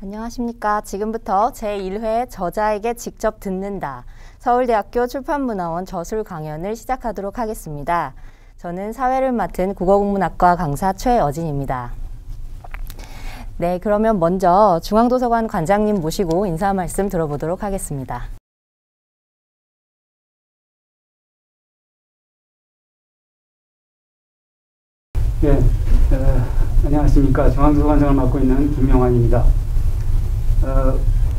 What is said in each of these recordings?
안녕하십니까. 지금부터 제1회 저자에게 직접 듣는다. 서울대학교 출판문화원 저술 강연을 시작하도록 하겠습니다. 저는 사회를 맡은 국어국문학과 강사 최어진입니다. 네, 그러면 먼저 중앙도서관 관장님 모시고 인사 말씀 들어보도록 하겠습니다. 네, 안녕하십니까. 중앙도서관장을 맡고 있는 김명환입니다.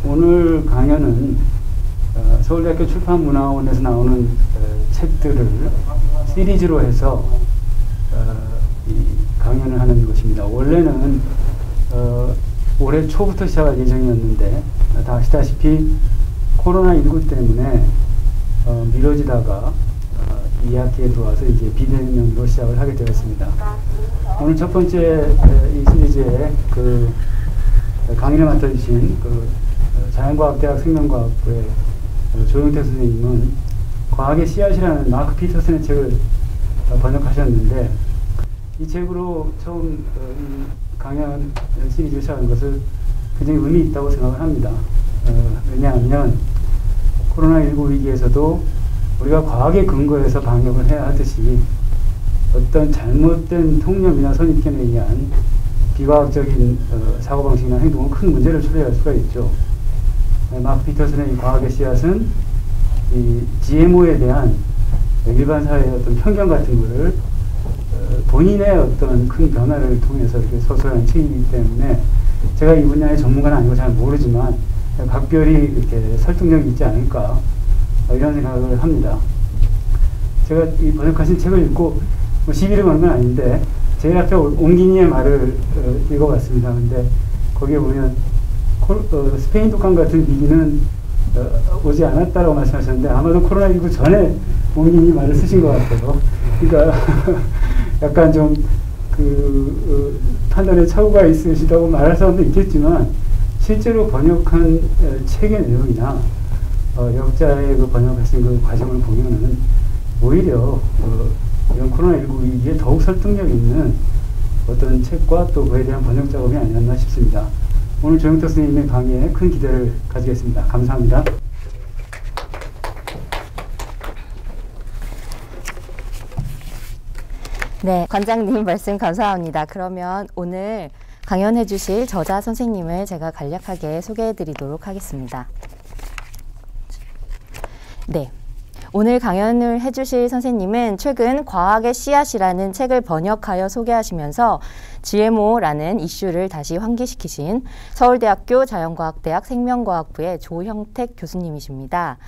오늘 강연은 서울대학교 출판문화원에서 나오는 책들을 시리즈로 해서 이 강연을 하는 것입니다. 원래는 올해 초부터 시작할 예정이었는데 다 아시다시피 코로나19 때문에 미뤄지다가 2학기에 들어와서 이제 비대면으로 시작을 하게 되었습니다. 오늘 첫 번째 이 시리즈의 강의를 맡아주신 자연과학대학 생명과학부의 조영태 선생님은 과학의 씨앗이라는 마크 피터슨의 책을 번역하셨는데, 이 책으로 처음 이 강연 시리즈를 시작한 것을 굉장히 의미 있다고 생각을 합니다. 왜냐하면 코로나19 위기에서도 우리가 과학의 근거에서 방역을 해야 하듯이 어떤 잘못된 통념이나 선입견에 의한 비과학적인 사고방식이나 행동은 큰 문제를 초래할 수가 있죠. 마크 피터슨의 이 과학의 씨앗은 이 GMO에 대한 일반 사회의 어떤 편견 같은 거를 본인의 어떤 큰 변화를 통해서 이렇게 서술하는 책이기 때문에 제가 이 분야의 전문가는 아니고 잘 모르지만 각별히 이렇게 설득력이 있지 않을까 이런 생각을 합니다. 제가 이 번역하신 책을 읽고 시비를 거는 건 아닌데 제일 앞에 옹기니의 말을 읽어봤습니다. 근데 거기에 보면 스페인 독감 같은 위기는 오지 않았다라고 말씀하셨는데 아마도 코로나19 전에 옹기니 말을 쓰신 것 같아요. 그러니까 약간 좀 판단에 착오가 있으시다고 말할 사람도 있겠지만 실제로 번역한 책의 내용이나 역자의 번역하신 그 과정을 보면은 오히려 이런 코로나19 위기에 더욱 설득력 있는 어떤 책과 또 그에 대한 번역 작업이 아니었나 싶습니다. 오늘 조영태 선생님의 강의에 큰 기대를 가지겠습니다. 감사합니다. 네, 관장님 말씀 감사합니다. 그러면 오늘 강연해 주실 저자 선생님을 제가 간략하게 소개해 드리도록 하겠습니다. 네. 오늘 강연을 해주실 선생님은 최근 과학의 씨앗이라는 책을 번역하여 소개하시면서 GMO라는 이슈를 다시 환기시키신 서울대학교 자연과학대학 생명과학부의 조형택 교수님이십니다.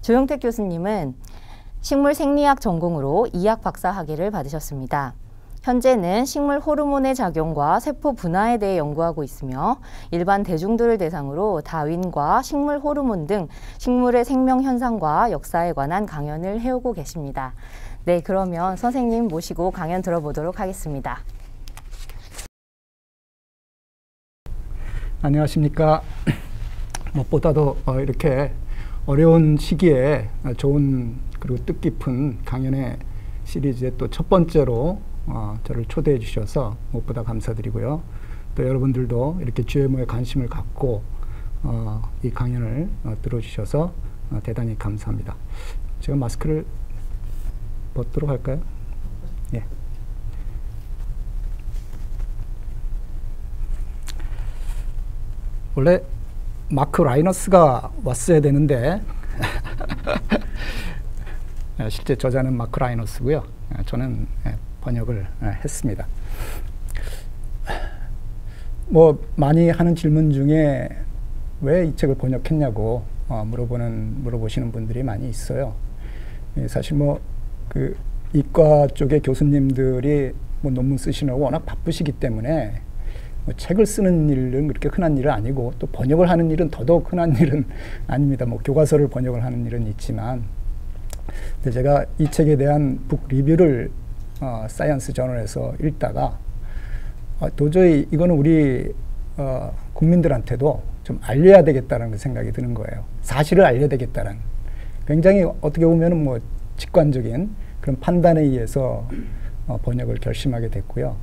조형택 교수님은 식물생리학 전공으로 이학 박사 학위를 받으셨습니다. 현재는 식물 호르몬의 작용과 세포 분화에 대해 연구하고 있으며 일반 대중들을 대상으로 다윈과 식물 호르몬 등 식물의 생명 현상과 역사에 관한 강연을 해오고 계십니다. 네, 그러면 선생님 모시고 강연 들어보도록 하겠습니다. 안녕하십니까. 무엇보다도 이렇게 어려운 시기에 좋은 그리고 뜻깊은 강연의 시리즈의 또 첫 번째로 저를 초대해 주셔서 무엇보다 감사드리고요. 또 여러분들도 이렇게 GMO에 관심을 갖고 이 강연을 들어주셔서 대단히 감사합니다. 제가 마스크를 벗도록 할까요? 예. 원래 마크 라이너스가 왔어야 되는데 실제 저자는 마크 라이너스고요. 저는 번역을 했습니다. 많이 하는 질문 중에 왜 이 책을 번역했냐고 물어보시는 분들이 많이 있어요. 사실 이과 쪽의 교수님들이 논문 쓰시느라고 워낙 바쁘시기 때문에 책을 쓰는 일은 그렇게 흔한 일은 아니고 또 번역을 하는 일은 더더욱 흔한 일은 아닙니다. 교과서를 번역을 하는 일은 있지만, 근데 제가 이 책에 대한 북 리뷰를 사이언스 저널에서 읽다가 도저히 이거는 우리 국민들한테도 좀 알려야 되겠다는 생각이 드는 거예요. 사실을 알려야 되겠다는 굉장히 어떻게 보면 직관적인 그런 판단에 의해서 번역을 결심하게 됐고요.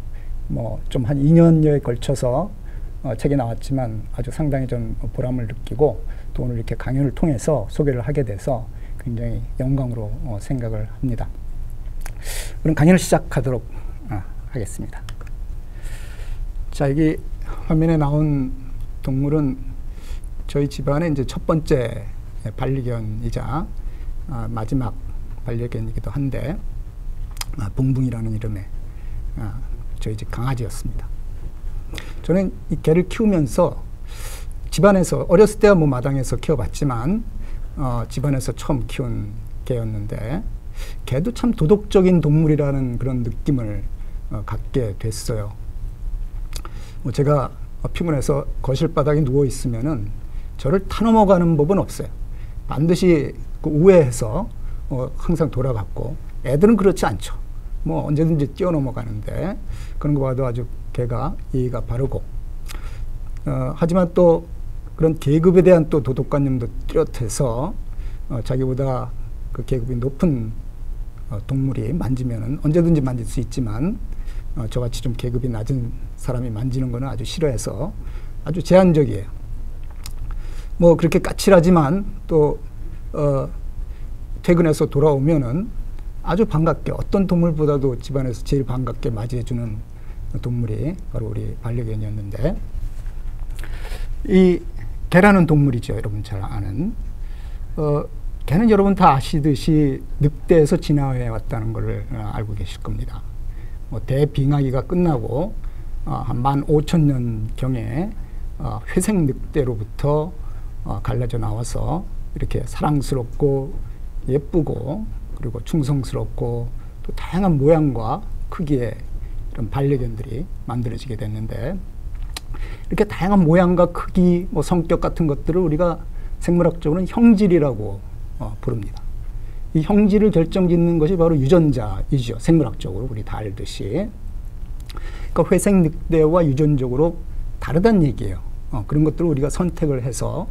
좀 한 2년여에 걸쳐서 책이 나왔지만 아주 상당히 좀 보람을 느끼고 또 오늘 이렇게 강연을 통해서 소개를 하게 돼서 굉장히 영광으로 생각을 합니다. 그럼 강연을 시작하도록 하겠습니다. 자, 여기 화면에 나온 동물은 저희 집안의 이제 첫 번째 반려견이자 마지막 반려견이기도 한데 붕붕이라는 이름의 저희 집 강아지였습니다. 저는 이 개를 키우면서 집안에서 어렸을 때야 뭐 마당에서 키워봤지만 집안에서 처음 키운 개였는데 개도 참 도덕적인 동물이라는 그런 느낌을 갖게 됐어요. 제가 피곤해서 거실 바닥에 누워 있으면은 저를 타넘어가는 법은 없어요. 반드시 그 우회해서 항상 돌아갔고, 애들은 그렇지 않죠. 뭐 언제든지 뛰어넘어가는데 그런 거 봐도 아주 개가 예의가 바르고, 하지만 또 그런 계급에 대한 또 도덕관념도 뚜렷해서 자기보다 그 계급이 높은 동물이 만지면은 언제든지 만질 수 있지만 저같이 좀 계급이 낮은 사람이 만지는 거는 아주 싫어해서 아주 제한적이에요. 뭐 그렇게 까칠하지만 또 퇴근해서 돌아오면은 아주 반갑게, 어떤 동물보다도 집안에서 제일 반갑게 맞이해주는 동물이 바로 우리 반려견이었는데, 이 개라는 동물이죠. 여러분 잘 아는. 개는 여러분 다 아시듯이 늑대에서 진화해 왔다는 걸 알고 계실 겁니다. 대빙하기가 끝나고 한 15,000년경에 회색 늑대로부터 갈라져 나와서 이렇게 사랑스럽고 예쁘고 그리고 충성스럽고 또 다양한 모양과 크기의 이런 반려견들이 만들어지게 됐는데, 이렇게 다양한 모양과 크기, 뭐 성격 같은 것들을 우리가 생물학적으로는 형질이라고 부릅니다. 이 형질을 결정짓는 것이 바로 유전자이죠. 생물학적으로 우리 다 알듯이. 그러니까 회색 늑대와 유전적으로 다르다는 얘기예요. 그런 것들을 우리가 선택을 해서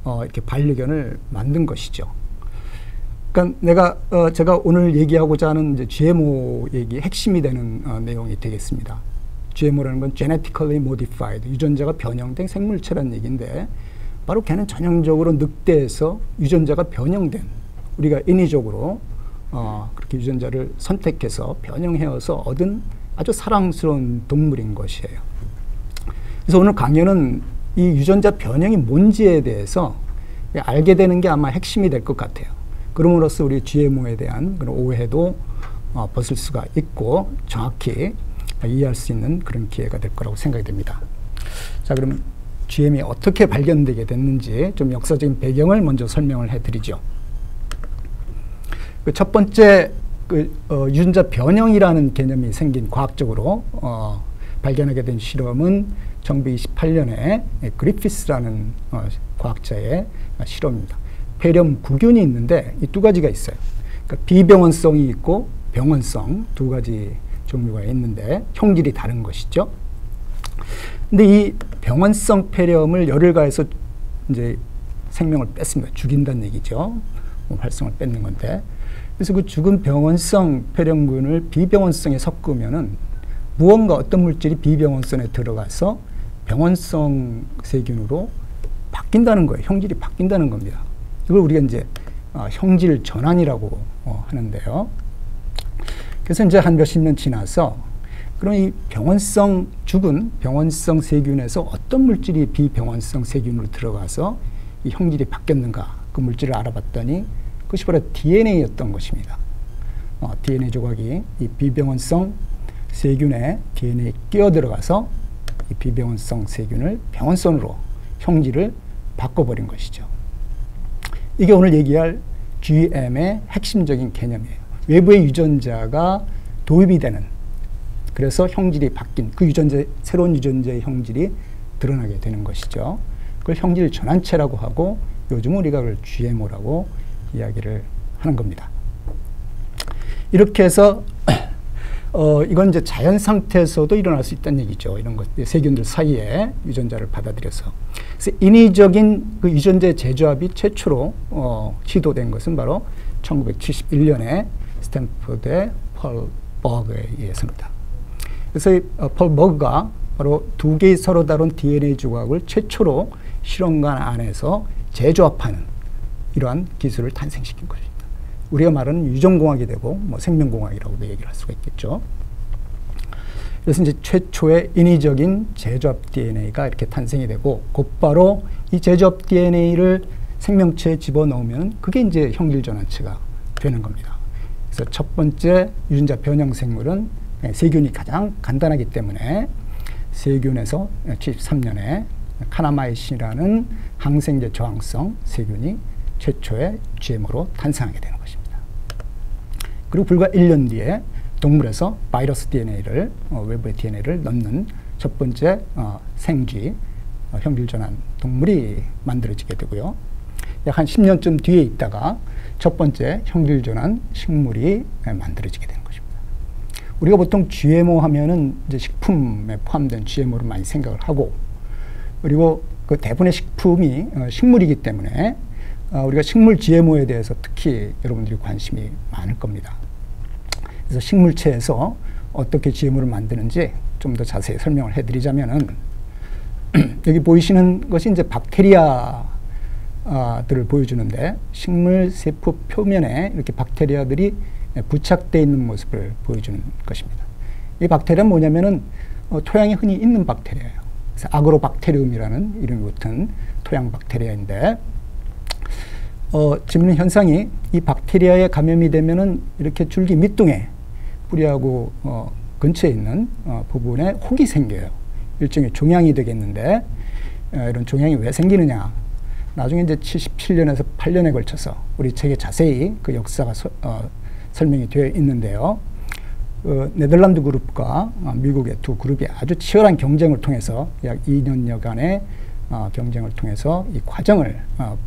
이렇게 반려견을 만든 것이죠. 그러니까 제가 오늘 얘기하고자 하는 이제 GMO 얘기의 핵심이 되는 내용이 되겠습니다. GMO라는 건 Genetically Modified, 유전자가 변형된 생물체라는 얘기인데, 바로 걔는 전형적으로 늑대에서 유전자가 변형된, 우리가 인위적으로 그렇게 유전자를 선택해서 변형해서 얻은 아주 사랑스러운 동물인 것이에요. 그래서 오늘 강연은 이 유전자 변형이 뭔지에 대해서 알게 되는 게 아마 핵심이 될 것 같아요. 그럼으로써 우리 GMO에 대한 그런 오해도 벗을 수가 있고 정확히 이해할 수 있는 그런 기회가 될 거라고 생각이 됩니다. 자, 그럼 GM이 어떻게 발견되게 됐는지 좀 역사적인 배경을 먼저 설명을 해드리죠. 그 첫 번째 유전자 변형이라는 개념이 생긴, 과학적으로 발견하게 된 실험은 1928년에 그리피스라는 과학자의 실험입니다. 폐렴 구균이 있는데 이 두 가지가 있어요. 그러니까 비병원성이 있고 병원성, 두 가지 종류가 있는데 형질이 다른 것이죠. 근데 이 병원성 폐렴을 열을 가해서 이제 생명을 뺐습니다. 죽인다는 얘기죠. 활성을 뺏는 건데. 그래서 그 죽은 병원성 폐렴균을 비병원성에 섞으면은 무언가 어떤 물질이 비병원성에 들어가서 병원성 세균으로 바뀐다는 거예요. 형질이 바뀐다는 겁니다. 이걸 우리가 이제 형질 전환이라고 하는데요. 그래서 이제 한 몇십 년 지나서 그럼 이 병원성, 죽은 병원성 세균에서 어떤 물질이 비병원성 세균으로 들어가서 이 형질이 바뀌었는가, 그 물질을 알아봤더니 그것이 바로 DNA였던 것입니다. DNA 조각이 이 비병원성 세균의 DNA에 끼어 들어가서 이 비병원성 세균을 병원성으로 형질을 바꿔버린 것이죠. 이게 오늘 얘기할 GM의 핵심적인 개념이에요. 외부의 유전자가 도입이 되는, 그래서 형질이 바뀐 그 새로운 유전자의 형질이 드러나게 되는 것이죠. 그걸 형질 전환체라고 하고 요즘 우리가 그걸 GMO라고 이야기를 하는 겁니다. 이렇게 해서 이건 이제 자연 상태에서도 일어날 수 있다는 얘기죠. 이런 것, 세균들 사이에 유전자를 받아들여서. 그래서 인위적인 그 유전자의 재조합이 최초로 시도된 것은 바로 1971년에 스탠포드의 펄 버그에 의해서입니다. 그래서 펄 버그가 바로 두 개의 서로 다른 DNA 조각을 최초로 실험관 안에서 재조합하는 이러한 기술을 탄생시킨 것입니다. 우리가 말하는 유전공학이 되고 뭐 생명공학이라고도 얘기를 할 수가 있겠죠. 그래서 이제 최초의 인위적인 재조합 DNA가 이렇게 탄생이 되고 곧바로 이 재조합 DNA를 생명체에 집어넣으면 그게 이제 형질전환체가 되는 겁니다. 그래서 첫 번째 유전자 변형 생물은 세균이 가장 간단하기 때문에 세균에서 73년에 카나마이신이라는 항생제 저항성 세균이 최초의 GMO로 탄생하게 되는 것입니다. 그리고 불과 1년 뒤에 동물에서 바이러스 DNA를 외부의 DNA를 넣는 첫 번째 생쥐 형질전환 동물이 만들어지게 되고요. 약 한 10년쯤 뒤에 있다가 첫 번째 형질전환 식물이 만들어지게 되는 것입니다. 우리가 보통 GMO 하면은 이제 식품에 포함된 GMO를 많이 생각을 하고, 그리고 그 대부분의 식품이 식물이기 때문에 우리가 식물 GMO에 대해서 특히 여러분들이 관심이 많을 겁니다. 그래서 식물체에서 어떻게 GMO를 만드는지 좀 더 자세히 설명을 해드리자면은 여기 보이시는 것이 이제 박테리아들을 보여주는데, 식물 세포 표면에 이렇게 박테리아들이 부착되어 있는 모습을 보여주는 것입니다. 이 박테리아는 뭐냐면은 토양에 흔히 있는 박테리아예요. 그래서 아그로박테리움이라는 이름이 붙은 토양 박테리아인데, 재밌는 현상이 이 박테리아에 감염이 되면은 이렇게 줄기 밑둥에 뿌리하고 근처에 있는 부분에 혹이 생겨요. 일종의 종양이 되겠는데, 이런 종양이 왜 생기느냐? 나중에 이제 77년에서 8년에 걸쳐서 우리 책에 자세히 그 역사가 설명이 되어 있는데요. 네덜란드 그룹과 미국의 두 그룹이 아주 치열한 경쟁을 통해서 약 2년여간의 경쟁을 통해서 이 과정을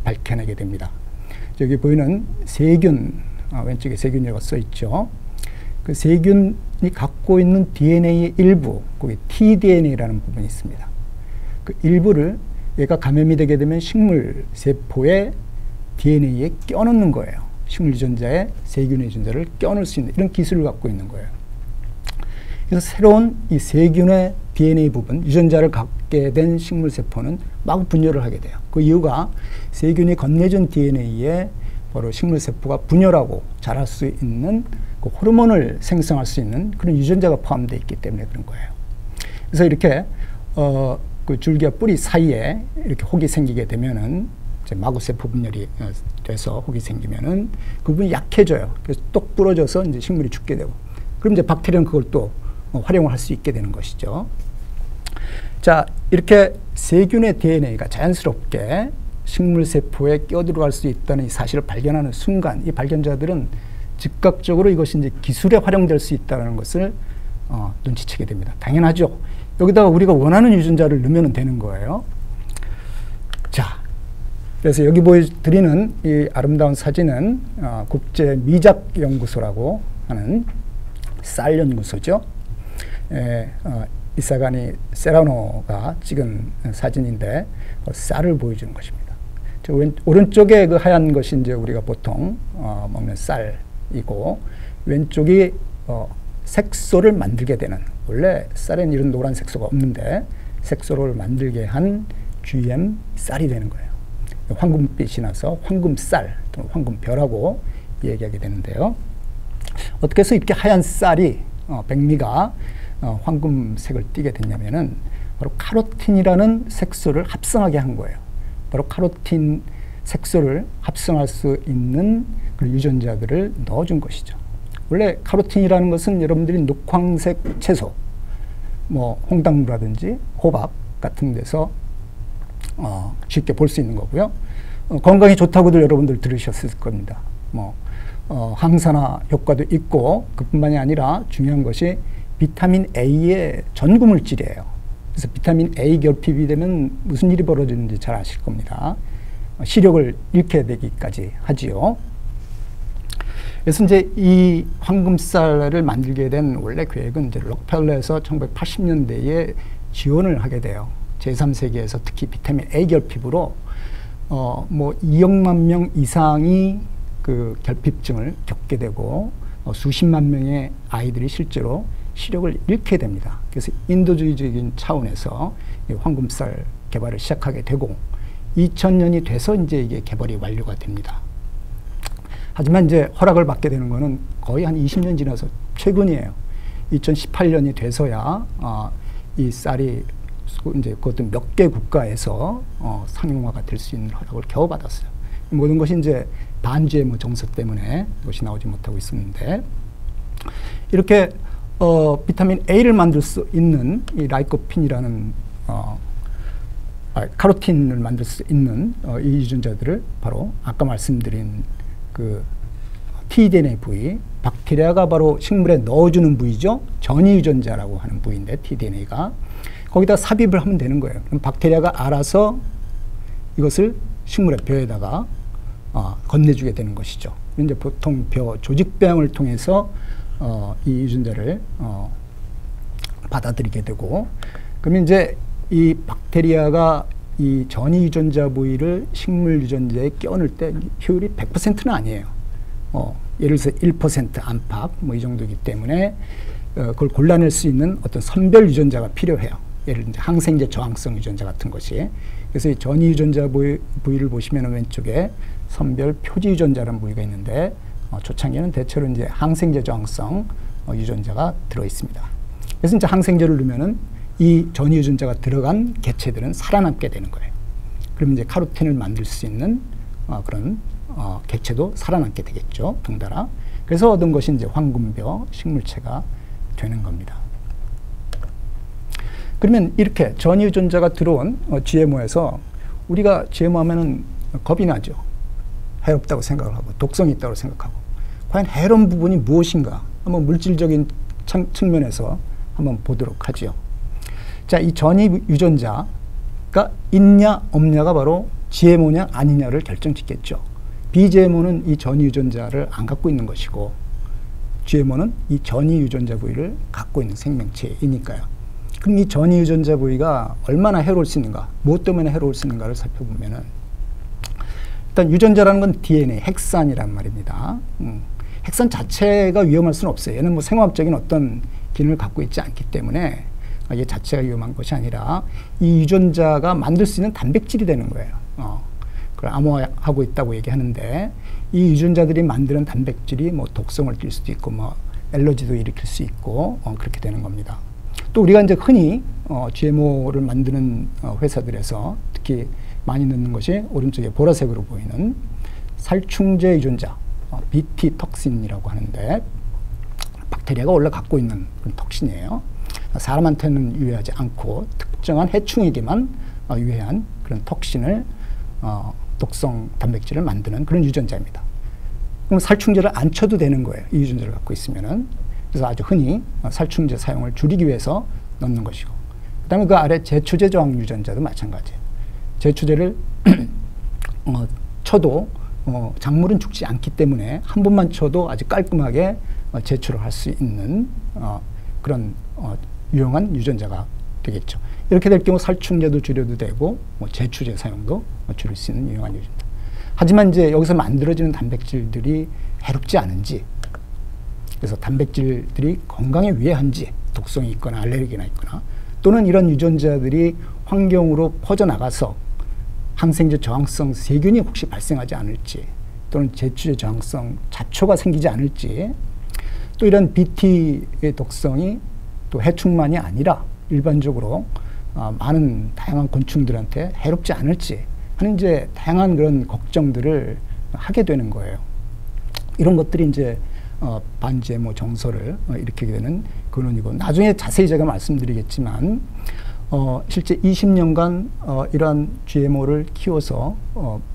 밝혀내게 됩니다. 여기 보이는 세균, 왼쪽에 세균이라고 써 있죠. 그 세균이 갖고 있는 DNA의 일부, 거기 tDNA라는 부분이 있습니다. 그 일부를 얘가 감염이 되게 되면 식물 세포의 DNA에 껴넣는 거예요. 식물 유전자에 세균의 유전자를 껴넣을 수 있는 이런 기술을 갖고 있는 거예요. 그래서 새로운 이 세균의 DNA 부분, 유전자를 갖게 된 식물 세포는 마구 분열을 하게 돼요. 그 이유가 세균이 건네준 DNA에 바로 식물 세포가 분열하고 자랄 수 있는 그 호르몬을 생성할 수 있는 그런 유전자가 포함되어 있기 때문에 그런 거예요. 그래서 이렇게 그 줄기와 뿌리 사이에 이렇게 혹이 생기게 되면은 이제 마구 세포 분열이 돼서 혹이 생기면은 그 부분이 약해져요. 그래서 똑 부러져서 이제 식물이 죽게 되고, 그럼 이제 박테리아는 그걸 또 활용을 할 수 있게 되는 것이죠. 자, 이렇게 세균의 DNA가 자연스럽게 식물 세포에 껴들어갈 수 있다는 이 사실을 발견하는 순간, 이 발견자들은 즉각적으로 이것이 이제 기술에 활용될 수 있다는 것을 눈치채게 됩니다. 당연하죠. 여기다가 우리가 원하는 유전자를 넣으면 되는 거예요. 자, 그래서 여기 보여드리는 이 아름다운 사진은 국제 미작 연구소라고 하는 쌀 연구소죠. 이사가니 세라노가 찍은 사진인데 쌀을 보여주는 것입니다. 오른쪽에 그 하얀 것이 이제 우리가 보통 먹는 쌀이고, 왼쪽이 색소를 만들게 되는, 원래 쌀에는 이런 노란 색소가 없는데 색소를 만들게 한 GM 쌀이 되는 거예요. 황금빛이 나서 황금쌀 또는 황금벼라고 얘기하게 되는데요. 어떻게 해서 이렇게 하얀 쌀이 백미가 황금색을 띠게 됐냐면은 바로 카로틴이라는 색소를 합성하게 한 거예요. 바로 카로틴 색소를 합성할 수 있는 그 유전자들을 넣어준 것이죠. 원래 카로틴이라는 것은 여러분들이 녹황색 채소, 뭐 홍당무라든지 호박 같은 데서 쉽게 볼 수 있는 거고요. 건강에 좋다고도 여러분들 들으셨을 겁니다. 뭐 항산화 효과도 있고, 그뿐만이 아니라 중요한 것이 비타민 A의 전구물질이에요. 그래서 비타민 A 결핍이 되면 무슨 일이 벌어지는지 잘 아실 겁니다. 시력을 잃게 되기까지 하지요. 그래서 이제 이 황금쌀을 만들게 된 원래 계획은 이제 록펠러에서 1980년대에 지원을 하게 돼요. 제3세계에서 특히 비타민 A 결핍으로 뭐 2억만 명 이상이 그 결핍증을 겪게 되고 수십만 명의 아이들이 실제로 시력을 잃게 됩니다. 그래서 인도주의적인 차원에서 황금쌀 개발을 시작하게 되고 2000년이 돼서 이제 이게 개발이 완료가 됩니다. 하지만 이제 허락을 받게 되는 거는 거의 한 20년 지나서 최근이에요. 2018년이 돼서야 이 쌀이 이제 그것도 몇 개 국가에서 상용화가 될 수 있는 허락을 겨우 받았어요. 모든 것이 이제 반GMO 정서 때문에 그것이 나오지 못하고 있었는데, 이렇게 비타민 A를 만들 수 있는 이 라이코핀이라는 카로틴을 만들 수 있는 이 유전자들을 바로 아까 말씀드린 그 tDNA 부위, 박테리아가 바로 식물에 넣어주는 부위죠. 전이 유전자라고 하는 부위인데 tDNA가 거기다 삽입을 하면 되는 거예요. 그럼 박테리아가 알아서 이것을 식물의 벼에다가 건네주게 되는 것이죠. 이제 보통 벼 조직배양을 통해서 이 유전자를 받아들이게 되고, 그러면 이제 이 박테리아가 이 전이 유전자 부위를 식물 유전자에 껴넣을 때 효율이 100%는 아니에요. 예를 들어서 1% 안팎 뭐 이 정도이기 때문에 그걸 골라낼 수 있는 어떤 선별 유전자가 필요해요. 예를 들어 항생제 저항성 유전자 같은 것이. 그래서 이 전이 유전자 부위를 보시면 왼쪽에 선별 표지 유전자라는 부위가 있는데 초창기에는 대체로 이제 항생제 저항성 유전자가 들어 있습니다. 그래서 이제 항생제를 넣으면은 이 전이 유전자가 들어간 개체들은 살아남게 되는 거예요. 그러면 이제 카로틴을 만들 수 있는 그런 개체도 살아남게 되겠죠. 덩달아. 그래서 얻은 것이 이제 황금벼 식물체가 되는 겁니다. 그러면 이렇게 전이 유전자가 들어온 GMO에서 우리가 GMO 하면은 겁이 나죠. 해롭다고 생각을 하고 독성이 있다고 생각하고, 과연 해로운 부분이 무엇인가 한번 물질적인 측면에서 한번 보도록 하죠. 자, 이 전이 유전자가 있냐 없냐가 바로 GMO냐 아니냐를 결정짓겠죠. 비GMO는 이 전이 유전자를 안 갖고 있는 것이고, GMO는 이 전이 유전자 부위를 갖고 있는 생명체이니까요. 그럼 이 전이 유전자 부위가 얼마나 해로울 수 있는가, 무엇 때문에 해로울 수 있는가를 살펴보면은, 일단 유전자라는 건 DNA, 핵산이란 말입니다. 핵산 자체가 위험할 수는 없어요. 얘는 뭐 생화학적인 어떤 기능을 갖고 있지 않기 때문에 얘 자체가 위험한 것이 아니라 이 유전자가 만들 수 있는 단백질이 되는 거예요. 그걸 암호화하고 있다고 얘기하는데, 이 유전자들이 만드는 단백질이 뭐 독성을 띌 수도 있고 뭐 알러지도 일으킬 수 있고 그렇게 되는 겁니다. 또 우리가 이제 흔히 GMO를 만드는 회사들에서 특히 많이 넣는 것이 오른쪽에 보라색으로 보이는 살충제 유전자, BT 톡신이라고 하는데, 박테리아가 원래 갖고 있는 그런 톡신이에요. 사람한테는 유해하지 않고 특정한 해충에게만 유해한 그런 톡신을 독성 단백질을 만드는 그런 유전자입니다. 그럼 살충제를 안 쳐도 되는 거예요. 이 유전자를 갖고 있으면은. 그래서 아주 흔히 살충제 사용을 줄이기 위해서 넣는 것이고, 그 다음에 그 아래 제초제 저항 유전자도 마찬가지예요. 제초제를 쳐도 작물은 죽지 않기 때문에 한 번만 쳐도 아주 깔끔하게 제초를 할 수 있는 그런 유용한 유전자가 되겠죠. 이렇게 될 경우 살충제도 줄여도 되고 제초제 사용도 줄일 수 있는 유용한 유전자. 하지만 이제 여기서 만들어지는 단백질들이 해롭지 않은지, 그래서 단백질들이 건강에 유해한지, 독성이 있거나 알레르기나 있거나, 또는 이런 유전자들이 환경으로 퍼져나가서 항생제 저항성 세균이 혹시 발생하지 않을지, 또는 제초제 저항성 잡초가 생기지 않을지, 또 이런 BT의 독성이 또 해충만이 아니라 일반적으로 많은 다양한 곤충들한테 해롭지 않을지 하는 이제 다양한 그런 걱정들을 하게 되는 거예요. 이런 것들이 이제 반GMO 정서를 일으키게 되는 근원이고, 나중에 자세히 제가 말씀드리겠지만 실제 20년간 이러한 GMO를 키워서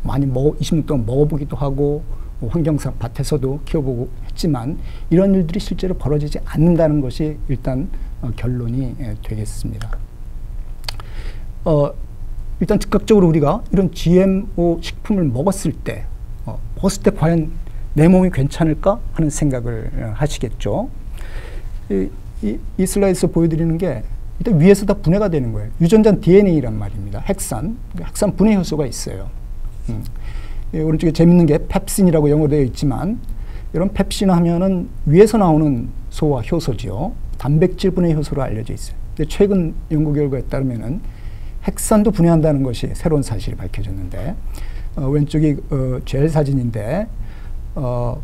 많이 20년 동안 먹어보기도 하고 환경상 밭에서도 키워보고 했지만 이런 일들이 실제로 벌어지지 않는다는 것이 일단 결론이 되겠습니다. 일단 즉각적으로 우리가 이런 GMO 식품을 먹었을 때 과연 내 몸이 괜찮을까 하는 생각을 하시겠죠. 이 슬라이드에서 보여드리는 게 일단 위에서 다 분해가 되는 거예요. 유전자는 DNA란 말입니다. 핵산 분해 효소가 있어요. 오른쪽에 재밌는 게 펩신이라고 영어로 되어 있지만 이런 펩신 하면은 위에서 나오는 소와 효소지요. 단백질 분해 효소로 알려져 있어요. 근데 최근 연구 결과에 따르면은 핵산도 분해한다는 것이 새로운 사실이 밝혀졌는데, 왼쪽이 젤 사진인데,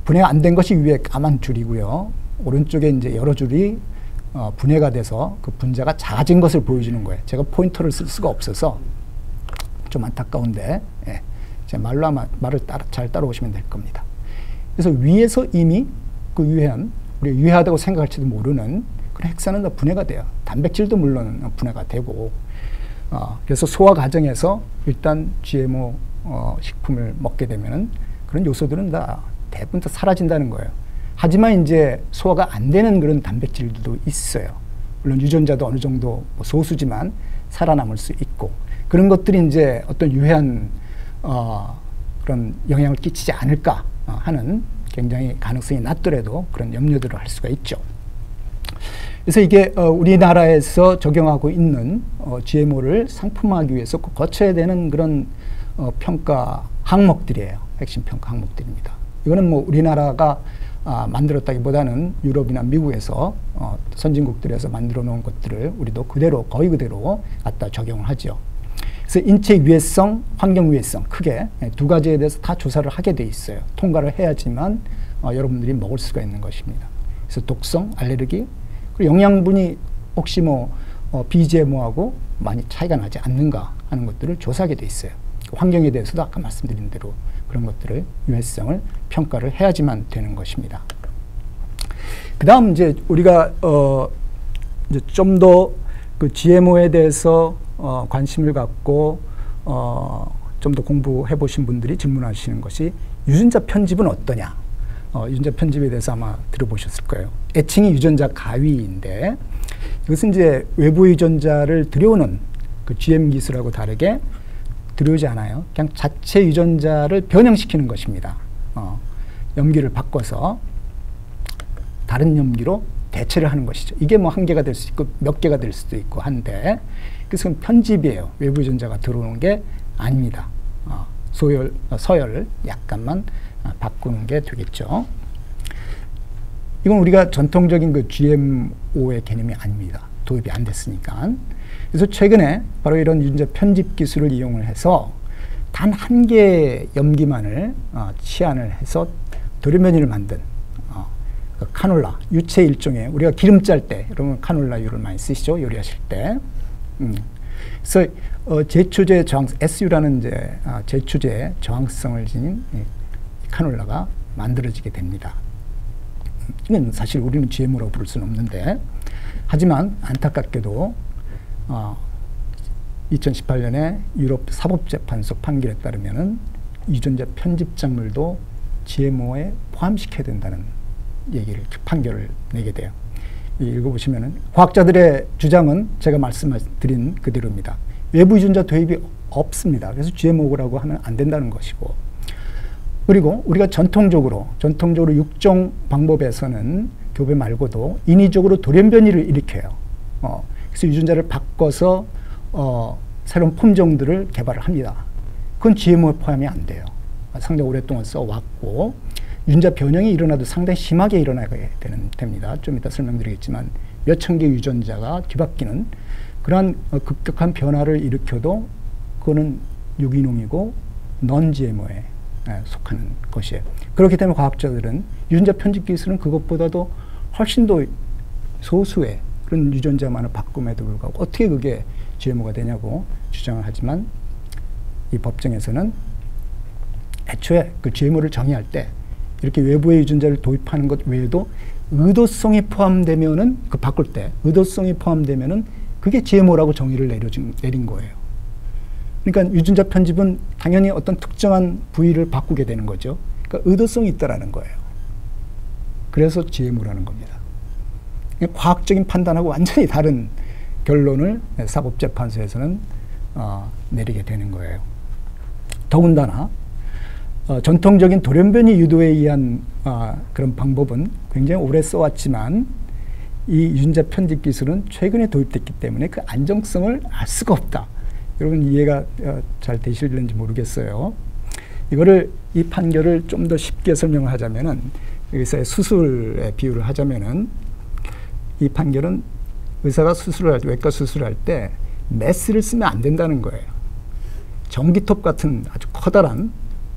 분해가 안 된 것이 위에 까만 줄이고요. 오른쪽에 이제 여러 줄이 분해가 돼서 그 분자가 작아진 것을 보여주는 거예요. 제가 포인터를 쓸 수가 없어서 좀 안타까운데, 예, 제 말로 아마 말을 잘 따라오시면 될 겁니다. 그래서 위에서 이미 그 유해한, 우리가 유해하다고 생각할지도 모르는 그런 핵산은 다 분해가 돼요. 단백질도 물론 분해가 되고, 그래서 소화 과정에서 일단 GMO 식품을 먹게 되면은 그런 요소들은 다 대부분 다 사라진다는 거예요. 하지만 이제 소화가 안 되는 그런 단백질들도 있어요. 물론 유전자도 어느 정도 소수지만 살아남을 수 있고, 그런 것들이 이제 어떤 유해한 그런 영향을 끼치지 않을까 하는 굉장히 가능성이 낮더라도 그런 염려들을 할 수가 있죠. 그래서 이게 우리나라에서 적용하고 있는 GMO를 상품화하기 위해서 꼭 거쳐야 되는 그런 평가 항목들이에요. 핵심 평가 항목들입니다. 이거는 뭐 우리나라가 만들었다기보다는 유럽이나 미국에서 선진국들에서 만들어 놓은 것들을 우리도 그대로, 거의 그대로 갖다 적용을 하죠. 그래서 인체 유해성, 환경 유해성, 크게 두 가지에 대해서 다 조사를 하게 돼 있어요. 통과를 해야지만 여러분들이 먹을 수가 있는 것입니다. 그래서 독성, 알레르기, 그리고 영양분이 혹시 BGMO하고 많이 차이가 나지 않는가 하는 것들을 조사하게 돼 있어요. 환경에 대해서도 아까 말씀드린 대로 그런 것들을, 유해성을 평가를 해야지만 되는 것입니다. 그 다음 이제 우리가 이제 좀 더 그 GMO에 대해서 관심을 갖고 좀 더 공부해 보신 분들이 질문하시는 것이 유전자 편집은 어떠냐? 유전자 편집에 대해서 아마 들어보셨을 거예요. 애칭이 유전자 가위인데, 이것은 이제 외부 유전자를 들여오는 그 GM 기술하고 다르게 들여오지 않아요. 그냥 자체 유전자를 변형시키는 것입니다. 염기를 바꿔서 다른 염기로 대체를 하는 것이죠. 이게 뭐 한 개가 될 수 있고 몇 개가 될 수도 있고 한데, 그래서 편집이에요. 외부 유전자가 들어오는 게 아닙니다. 서열을 약간만 바꾸는 게 되겠죠. 이건 우리가 전통적인 그 GMO의 개념이 아닙니다. 도입이 안 됐으니까. 그래서 최근에 바로 이런 유전자 편집 기술을 이용을 해서 단 한 개의 염기만을 치환을 해서 돌연변이를 만든 그 카놀라, 유체 일종의, 우리가 기름 짤 때 여러분 카놀라유를 많이 쓰시죠, 요리하실 때. 그래서 제초제 저항, SU라는 이제 제초제 저항성을 지닌 카놀라가 만들어지게 됩니다. 이건 사실 우리는 GMO라고 부를 수는 없는데, 하지만 안타깝게도 2018년에 유럽 사법재판소 판결에 따르면은 유전자 편집 작물도 GMO에 포함시켜야 된다는 얘기를, 판결을 내게 돼요. 읽어보시면은 과학자들의 주장은 제가 말씀드린 그대로입니다. 외부 유전자 도입이 없습니다. 그래서 GMO라고 하면 안 된다는 것이고, 그리고 우리가 전통적으로 육종 방법에서는 교배 말고도 인위적으로 돌연변이를 일으켜요. 그래서 유전자를 바꿔서 새로운 품종들을 개발을 합니다. 그건 GMO에 포함이 안 돼요. 상당히 오랫동안 써왔고, 유전자 변형이 일어나도 상당히 심하게 일어나게 됩니다. 좀 이따 설명드리겠지만 몇천 개의 유전자가 뒤바뀌는 그러한 급격한 변화를 일으켜도 그거는 유기농이고 넌 GMO에 속하는 것이에요. 그렇기 때문에 과학자들은 유전자 편집 기술은 그것보다도 훨씬 더 소수의 그런 유전자만을 바꿈에도 불구하고 어떻게 그게 GMO가 되냐고 주장을 하지만, 이 법정에서는 애초에 그 GMO를 정의할 때 이렇게 외부의 유전자를 도입하는 것 외에도 의도성이 포함되면은, 그 바꿀 때 의도성이 포함되면은 그게 GMO라고 정의를 내린 거예요. 그러니까 유전자 편집은 당연히 어떤 특정한 부위를 바꾸게 되는 거죠. 그러니까 의도성이 있다라는 거예요. 그래서 GMO라는 겁니다. 과학적인 판단하고 완전히 다른 결론을 사법재판소에서는 내리게 되는 거예요. 더군다나 전통적인 돌연변이 유도에 의한 그런 방법은 굉장히 오래 써왔지만, 이 유전자 편집 기술은 최근에 도입됐기 때문에 그 안정성을 알 수가 없다. 여러분 이해가 잘 되실는지 모르겠어요. 이 판결을 좀 더 쉽게 설명을 하자면은, 의사의 수술에 비유를 하자면은 이 판결은 의사가 수술을 할 때, 외과 수술을 할 때 메스를 쓰면 안 된다는 거예요. 전기톱 같은 아주 커다란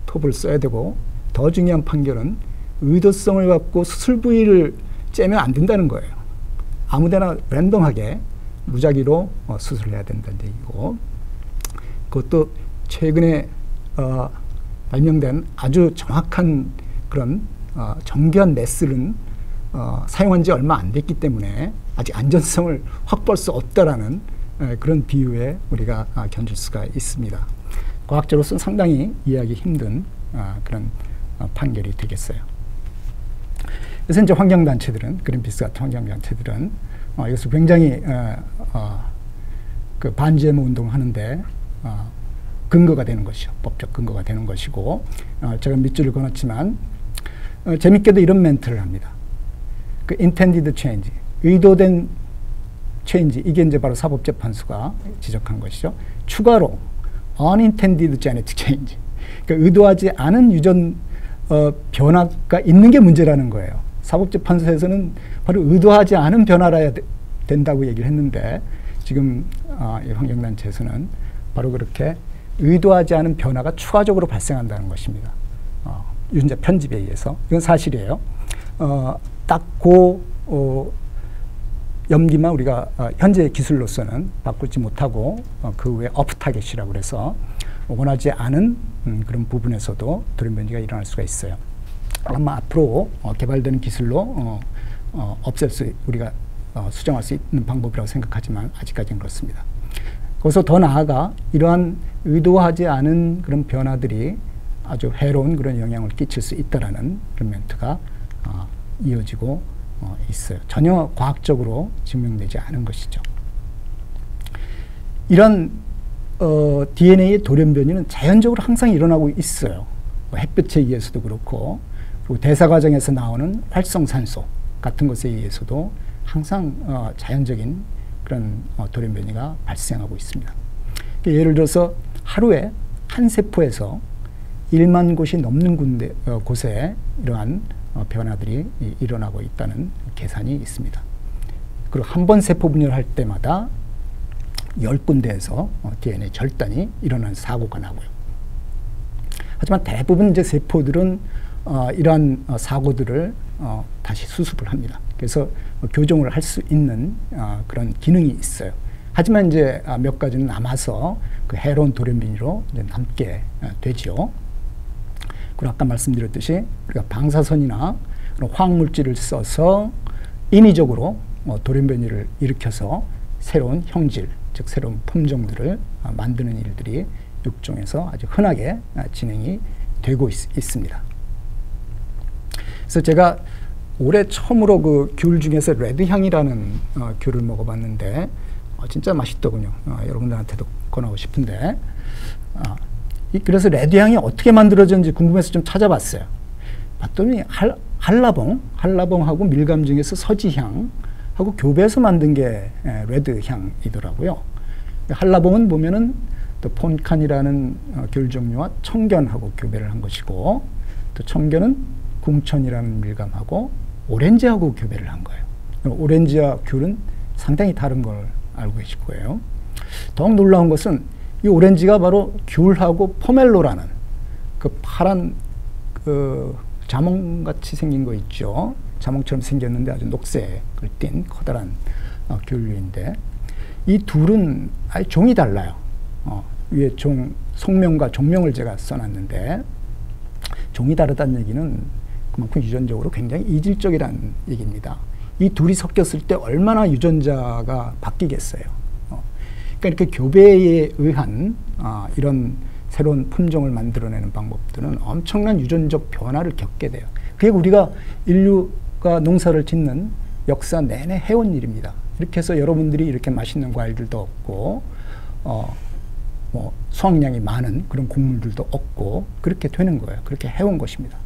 톱을 써야 되고, 더 중요한 판결은 의도성을 갖고 수술 부위를 째면 안 된다는 거예요. 아무데나 랜덤하게 무작위로 수술을 해야 된다는 얘기고, 그것도 최근에 발명된 아주 정확한 그런 정교한 메스는 사용한 지 얼마 안 됐기 때문에 아직 안전성을 확보할 수 없다라는 그런 비유에 우리가 견줄 수가 있습니다. 과학자로서는 상당히 이해하기 힘든 그런 판결이 되겠어요. 그래서 이제 환경단체들은, 그린피스 같은 환경단체들은 이것을 굉장히 그 반GMO 운동을 하는데 근거가 되는 것이죠. 법적 근거가 되는 것이고, 제가 밑줄을 그었지만 재밌게도 이런 멘트를 합니다. 그 intended change, 의도된 change, 이게 이제 바로 사법재판소가 지적한 것이죠. 추가로 unintended genetic change, 그러니까 의도하지 않은 유전 변화가 있는 게 문제라는 거예요. 사법재판소에서는 바로 의도하지 않은 변화라야 된다고 얘기를 했는데, 지금 이 환경단체에서는 바로 그렇게 의도하지 않은 변화가 추가적으로 발생한다는 것입니다. 유전자 편집에 의해서. 이건 사실이에요. 딱 그 염기만 우리가 현재 기술로서는 바꾸지 못하고 그 외에 오프 타겟이라고 그래서 원하지 않은 그런 부분에서도 돌연변이가 일어날 수가 있어요. 아마 앞으로 개발되는 기술로 없앨 수, 우리가 수정할 수 있는 방법이라고 생각하지만 아직까지는 그렇습니다. 거기서 더 나아가 이러한 의도하지 않은 그런 변화들이 아주 해로운 그런 영향을 끼칠 수 있다라는 그런 멘트가 이어지고 있어요. 전혀 과학적으로 증명되지 않은 것이죠. 이런 DNA의 돌연변이는 자연적으로 항상 일어나고 있어요. 햇볕에 의해서도 그렇고, 그리고 대사 과정에서 나오는 활성산소 같은 것에 의해서도 항상 자연적인 그런 돌연변이가 발생하고 있습니다. 예를 들어서 하루에 한 세포에서 1만 곳이 넘는 곳에 이러한 변화들이 일어나고 있다는 계산이 있습니다. 그리고 한 번 세포 분열할 때마다 10군데에서 DNA 절단이 일어나는 사고가 나고요. 하지만 대부분 이제 세포들은 이러한 사고들을 다시 수습을 합니다. 그래서 교정을 할 수 있는 그런 기능이 있어요. 하지만 이제 몇 가지는 남아서 그 해로운 돌연변이로 이제 남게 되지요. 그리고 아까 말씀드렸듯이 우리가 방사선이나 화학물질을 써서 인위적으로 돌연변이를 일으켜서 새로운 형질, 즉 새로운 품종들을 만드는 일들이 육종에서 아주 흔하게 진행이 되고 있습니다. 그래서 제가 올해 처음으로 그 귤 중에서 레드향이라는 귤을 먹어봤는데 진짜 맛있더군요. 여러분들한테도 권하고 싶은데, 그래서 레드향이 어떻게 만들어졌는지 궁금해서 좀 찾아봤어요. 봤더니 한라봉하고 밀감 중에서 서지향하고 교배해서 만든 게 레드향이더라고요. 한라봉은 보면은 또 폰칸이라는 귤 종류와 청견하고 교배를 한 것이고, 또 청견은 궁천이라는 밀감하고 오렌지하고 교배를 한 거예요. 오렌지와 귤은 상당히 다른 걸 알고 계실 거예요. 더욱 놀라운 것은 이 오렌지가 바로 귤하고 포멜로라는 그 파란 그 자몽같이 생긴 거 있죠. 자몽처럼 생겼는데 아주 녹색을 띤 커다란 귤류인데, 이 둘은 아예 종이 달라요. 위에 속명과 종명을 제가 써놨는데, 종이 다르다는 얘기는 그만큼 유전적으로 굉장히 이질적이라는 얘기입니다. 이 둘이 섞였을 때 얼마나 유전자가 바뀌겠어요. 그러니까 이렇게 교배에 의한 이런 새로운 품종을 만들어내는 방법들은 엄청난 유전적 변화를 겪게 돼요. 그게 우리가 인류가 농사를 짓는 역사 내내 해온 일입니다. 이렇게 해서 여러분들이 이렇게 맛있는 과일들도 얻고 뭐 수확량이 많은 그런 곡물들도 얻고 그렇게 되는 거예요. 그렇게 해온 것입니다.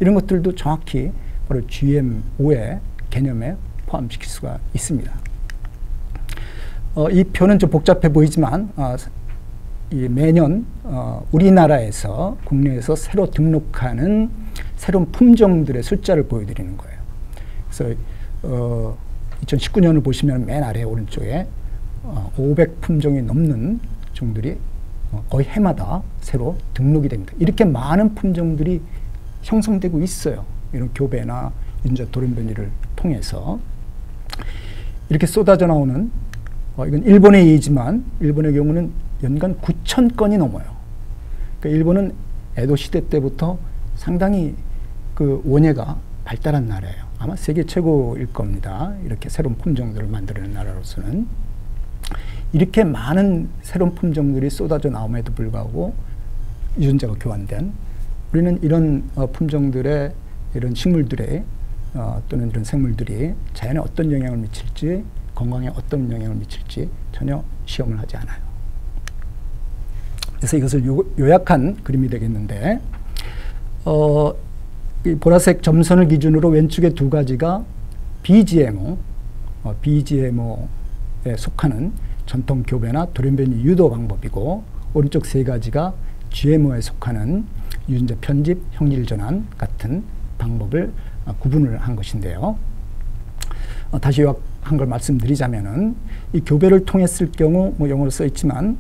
이런 것들도 정확히 바로 GMO의 개념에 포함시킬 수가 있습니다. 이 표는 좀 복잡해 보이지만 매년 우리나라에서 국내에서 새로 등록하는 새로운 품종들의 숫자를 보여드리는 거예요. 그래서 2019년을 보시면 맨 아래 오른쪽에 500품종이 넘는 종들이 거의 해마다 새로 등록이 됩니다. 이렇게 많은 품종들이 형성되고 있어요. 이런 교배나 유전자 돌연변이를 통해서 이렇게 쏟아져 나오는 이건 일본의 예이지만 일본의 경우는 연간 9,000건이 넘어요. 그러니까 일본은 에도 시대 때부터 상당히 그 원예가 발달한 나라예요. 아마 세계 최고일 겁니다. 이렇게 새로운 품종들을 만들어낸 나라로서는. 이렇게 많은 새로운 품종들이 쏟아져 나옴에도 불구하고 유전자가 교환된, 우리는 이런 품종들의, 이런 식물들의 또는 이런 생물들이 자연에 어떤 영향을 미칠지, 건강에 어떤 영향을 미칠지 전혀 시험을 하지 않아요. 그래서 이것을 요약한 그림이 되겠는데, 이 보라색 점선을 기준으로 왼쪽에 두 가지가 BGMO, BGMO에 속하는 전통 교배나 돌연변이 유도 방법이고, 오른쪽 세 가지가 GMO에 속하는 유전자 편집, 형질 전환 같은 방법을 구분을 한 것인데요. 다시 요약한 걸 말씀드리자면은, 이 교배를 통했을 경우, 영어로 써 있지만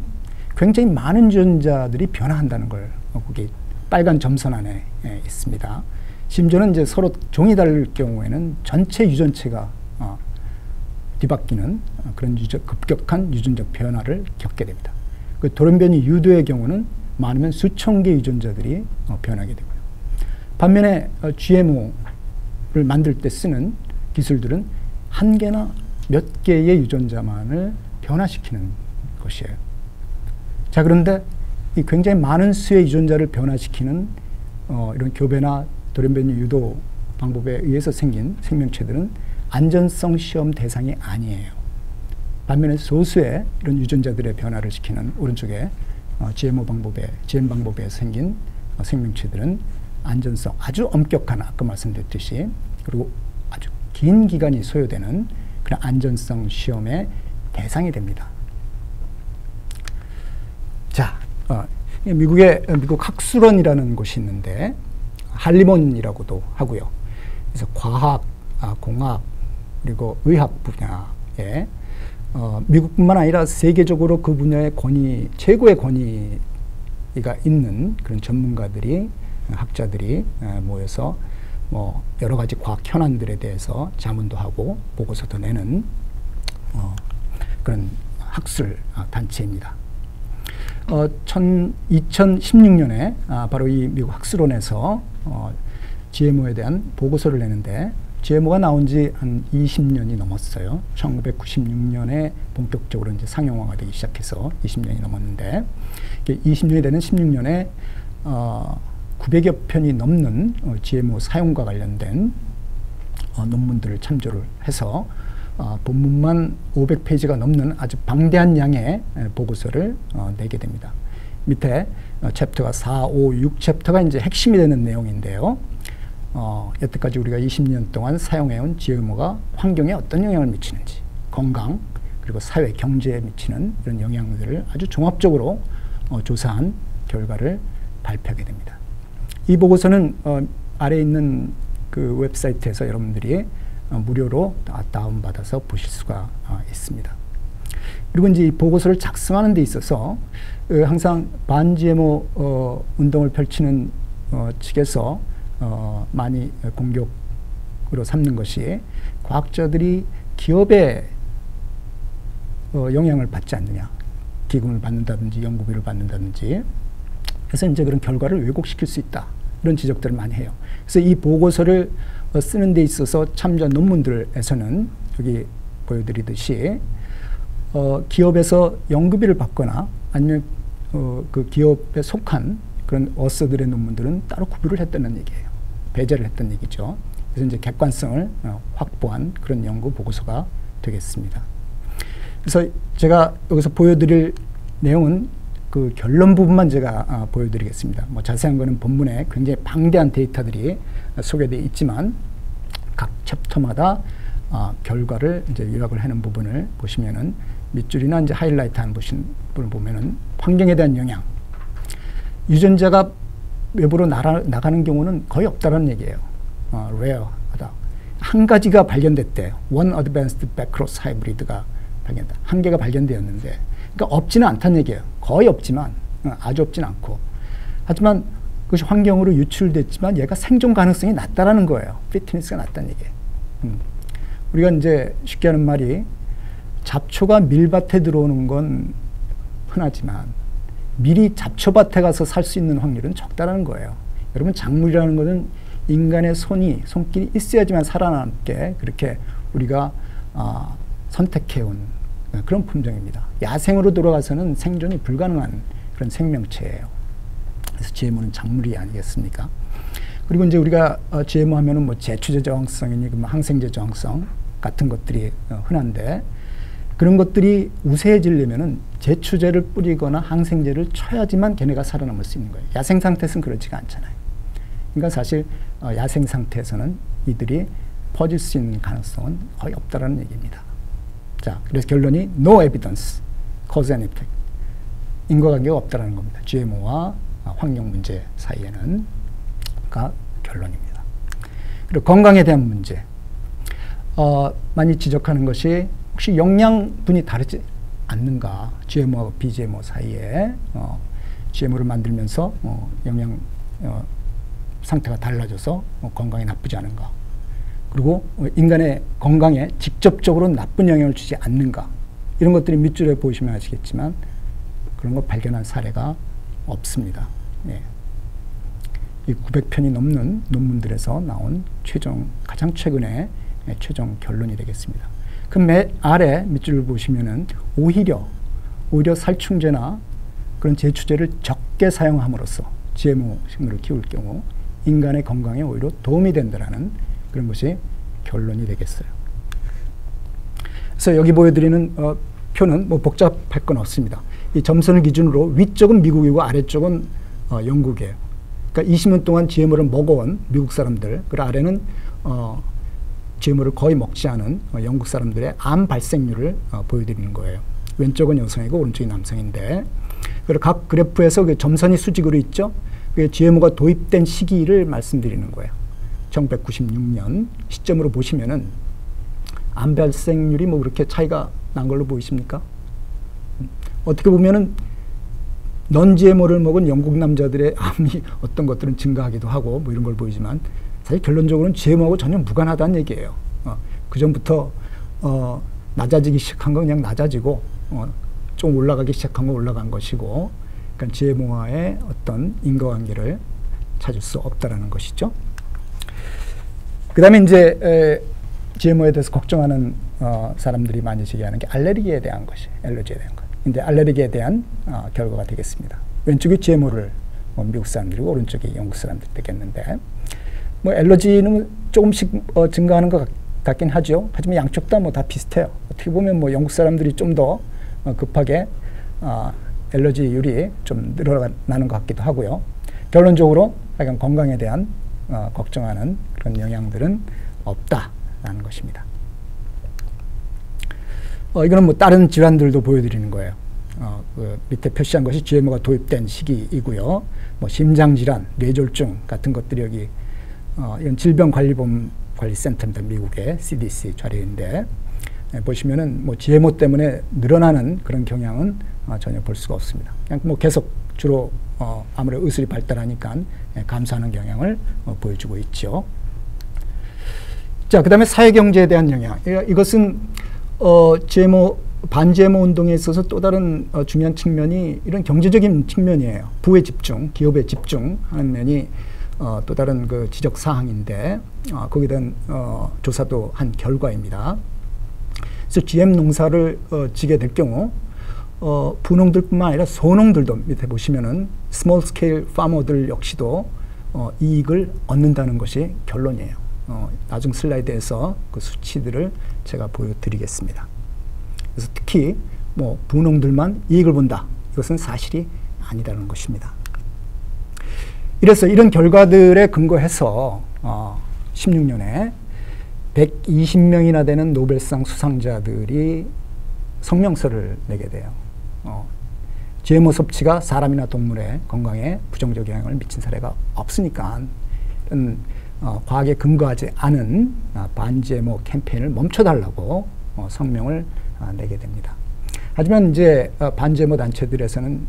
굉장히 많은 유전자들이 변화한다는 걸 거기 빨간 점선 안에 있습니다. 심지어는 이제 서로 종이 다를 경우에는 전체 유전체가 뒤바뀌는 그런 급격한 유전적 변화를 겪게 됩니다. 그 돌연변이 유도의 경우는 많으면 수천 개의 유전자들이 변하게 되고요. 반면에 GMO를 만들 때 쓰는 기술들은 한 개나 몇 개의 유전자만을 변화시키는 것이에요. 자, 그런데 이 굉장히 많은 수의 유전자를 변화시키는 이런 교배나 돌연변이 유도 방법에 의해서 생긴 생명체들은 안전성 시험 대상이 아니에요. 반면에 소수의 이런 유전자들의 변화를 시키는 오른쪽에 GM 방법에 생긴 생명체들은 안전성, 아주 엄격한, 아까 말씀드렸듯이, 그리고 아주 긴 기간이 소요되는 그런 안전성 시험의 대상이 됩니다. 자, 미국 학술원이라는 곳이 있는데, 할리몬이라고도 하고요. 그래서 과학, 공학, 그리고 의학 분야에 미국뿐만 아니라 세계적으로 그 분야의 최고의 권위가 있는 그런 전문가들이, 학자들이 모여서 여러 가지 과학 현안들에 대해서 자문도 하고 보고서도 내는 그런 학술 단체입니다. 2016년에 바로 이 미국 학술원에서 GMO에 대한 보고서를 내는데, GMO가 나온 지 한 20년이 넘었어요. 1996년에 본격적으로 이제 상용화가 되기 시작해서 20년이 넘었는데, 20년이 되는 16년에 900여 편이 넘는 GMO 사용과 관련된 논문들을 참조를 해서 본문만 500페이지가 넘는 아주 방대한 양의 보고서를 내게 됩니다. 밑에 챕터가 4, 5, 6 챕터가 이제 핵심이 되는 내용인데요. 여태까지 우리가 20년 동안 사용해온 GMO가 환경에 어떤 영향을 미치는지, 건강, 그리고 사회, 경제에 미치는 이런 영향들을 아주 종합적으로 조사한 결과를 발표하게 됩니다. 이 보고서는 아래에 있는 그 웹사이트에서 여러분들이 무료로 다운받아서 보실 수가 있습니다. 그리고 이제 이 보고서를 작성하는 데 있어서 항상 반GMO 운동을 펼치는 측에서 많이 공격으로 삼는 것이, 과학자들이 기업의 영향을 받지 않느냐, 기금을 받는다든지 연구비를 받는다든지 해서 이제 그런 결과를 왜곡시킬 수 있다, 이런 지적들을 많이 해요. 그래서 이 보고서를 쓰는 데 있어서 참조한 논문들에서는 여기 보여드리듯이 기업에서 연구비를 받거나 아니면 그 기업에 속한 그런 어서들의 논문들은 따로 구별을 했다는 얘기예요. 배제를 했다는 얘기죠. 그래서 이제 객관성을 확보한 그런 연구 보고서가 되겠습니다. 그래서 제가 여기서 보여드릴 내용은 그 결론 부분만 제가 보여드리겠습니다. 자세한 거는 본문에 굉장히 방대한 데이터들이 소개되어 있지만 각 챕터마다 결과를 이제 요약을 해놓은 부분을 보시면은 밑줄이나 이제 하이라이트한 부분을 보면은 환경에 대한 영향. 유전자가 외부로 나가는 경우는 거의 없다는 얘기예요. rare하다. 한 가지가 발견됐대요. One advanced backcross hybrid가 발견됐다. 한 개가 발견되었는데, 그러니까 없지는 않다는 얘기예요. 거의 없지만, 아주 없지는 않고. 하지만 그것이 환경으로 유출됐지만 얘가 생존 가능성이 낮다라는 거예요. 피트니스가 낮다는 얘기예요. 우리가 이제 쉽게 하는 말이 잡초가 밀밭에 들어오는 건 흔하지만 밀이 잡초밭에 가서 살 수 있는 확률은 적다라는 거예요. 여러분, 작물이라는 것은 인간의 손길이 있어야지만 살아남게 그렇게 우리가 선택해온 그런 품종입니다. 야생으로 돌아가서는 생존이 불가능한 그런 생명체예요. 그래서 GMO는 작물이 아니겠습니까? 그리고 이제 우리가 GMO 하면은 뭐 제추제 저항성이니 뭐 항생제 저항성 같은 것들이 흔한데, 그런 것들이 우세해지려면은 제추제를 뿌리거나 항생제를 쳐야지만 걔네가 살아남을 수 있는 거예요. 야생 상태에서는 그렇지가 않잖아요. 그러니까 사실 야생 상태에서는 이들이 퍼질 수 있는 가능성은 거의 없다라는 얘기입니다. 자, 그래서 결론이 no evidence, cause and effect. 인과관계가 없다라는 겁니다. GMO와 환경 문제 사이에는 가 결론입니다. 그리고 건강에 대한 문제. 많이 지적하는 것이 혹시 영양분이 다르지 않는가? GMO와 BGMO 사이에 GMO를 만들면서 영양 상태가 달라져서 건강에 나쁘지 않은가? 그리고 인간의 건강에 직접적으로 나쁜 영향을 주지 않는가? 이런 것들이 밑줄에 보시면 아시겠지만 그런 거 발견한 사례가 없습니다. 예. 이 900편이 넘는 논문들에서 나온 가장 최근의 최종 결론이 되겠습니다. 그 아래 밑줄을 보시면은 오히려 살충제나 그런 제추제를 적게 사용함으로써 GMO 식물을 키울 경우 인간의 건강에 오히려 도움이 된다라는 그런 것이 결론이 되겠어요. 그래서 여기 보여드리는 표는 뭐 복잡할 건 없습니다. 이 점선을 기준으로 위쪽은 미국이고 아래쪽은 영국이에요. 그러니까 20년 동안 GMO를 먹어온 미국 사람들, 그 아래는 GMO를 거의 먹지 않은 영국 사람들의 암 발생률을 보여드리는 거예요. 왼쪽은 여성이고 오른쪽이 남성인데, 그리고 각 그래프에서 그 점선이 수직으로 있죠. 그 GMO가 도입된 시기를 말씀드리는 거예요. 1996년 시점으로 보시면은 암 발생률이 뭐 그렇게 차이가 난 걸로 보이십니까? 어떻게 보면은 넌 GMO를 먹은 영국 남자들의 암이 어떤 것들은 증가하기도 하고 뭐 이런 걸 보이지만 사실 결론적으로는 GMO하고 전혀 무관하다는 얘기예요. 그 전부터 낮아지기 시작한 건 그냥 낮아지고 좀 올라가기 시작한 건 올라간 것이고, 그러니까 GMO와의 어떤 인과관계를 찾을 수 없다라는 것이죠. 그 다음에 이제 GMO에 대해서 걱정하는 사람들이 많이 제기하는 게 알레르기에 대한 것이, 알러지에 대한 것. 근데 알레르기에 대한 결과가 되겠습니다. 왼쪽이 GMO를 미국 사람들이고 오른쪽이 영국 사람들 되겠는데, 뭐 알러지는 조금씩 증가하는 것 같긴 하죠. 하지만 양쪽 다 뭐 다 비슷해요. 어떻게 보면 뭐 영국 사람들이 좀 더 급하게 알러지율이 좀 늘어나는 것 같기도 하고요. 결론적으로 하여간 건강에 대한 걱정하는 그런 영향들은 없다라는 것입니다. 이거는 뭐 다른 질환들도 보여드리는 거예요. 그 밑에 표시한 것이 GMO가 도입된 시기이고요. 뭐 심장질환, 뇌졸중 같은 것들이 여기 이건 질병관리센터입니다. 미국의 CDC 자료인데, 보시면은 뭐 GMO 때문에 늘어나는 그런 경향은 전혀 볼 수가 없습니다. 그냥 뭐 계속 주로 아무래도 의술이 발달하니까 감소하는 경향을 보여주고 있죠. 자, 그 다음에 사회경제에 대한 영향. 이것은 GMO, 반GMO 운동에 있어서 또 다른 중요한 측면이 이런 경제적인 측면이에요. 부에 집중, 기업에 집중하는 면이 또 다른 그 지적 사항인데, 거기에 대한 조사도 한 결과입니다. 그래서 GM 농사를 지게 될 경우 부농들뿐만 아니라 소농들도 밑에 보시면은 스몰 스케일 파머들 역시도 이익을 얻는다는 것이 결론이에요. 나중 슬라이드에서 그 수치들을 제가 보여드리겠습니다. 그래서 특히 뭐 부농들만 이익을 본다, 이것은 사실이 아니라는 것입니다. 이래서 이런 결과들에 근거해서 16년에 120명이나 되는 노벨상 수상자들이 성명서를 내게 돼요. GMO 섭취가 사람이나 동물의 건강에 부정적 영향을 미친 사례가 없으니까 과학에 근거하지 않은 반GMO 캠페인을 멈춰달라고 성명을 내게 됩니다. 하지만 이제 반GMO 단체들에서는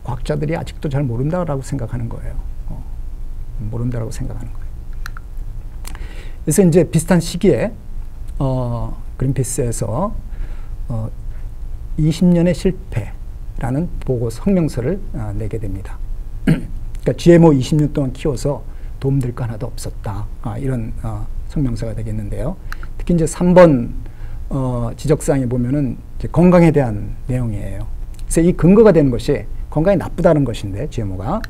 과학자들이 아직도 잘 모른다라고 생각하는 거예요. 모른다라고 생각하는 거예요. 그래서 이제 비슷한 시기에 그린피스에서 20년의 실패라는 보고 성명서를 내게 됩니다. 그러니까 GMO 20년 동안 키워서 도움될 거 하나도 없었다. 이런 성명서가 되겠는데요. 특히 이제 3번 지적사항에 보면은 이제 건강에 대한 내용이에요. 그래서 이 근거가 되는 것이 건강에 나쁘다는 것인데 GMO가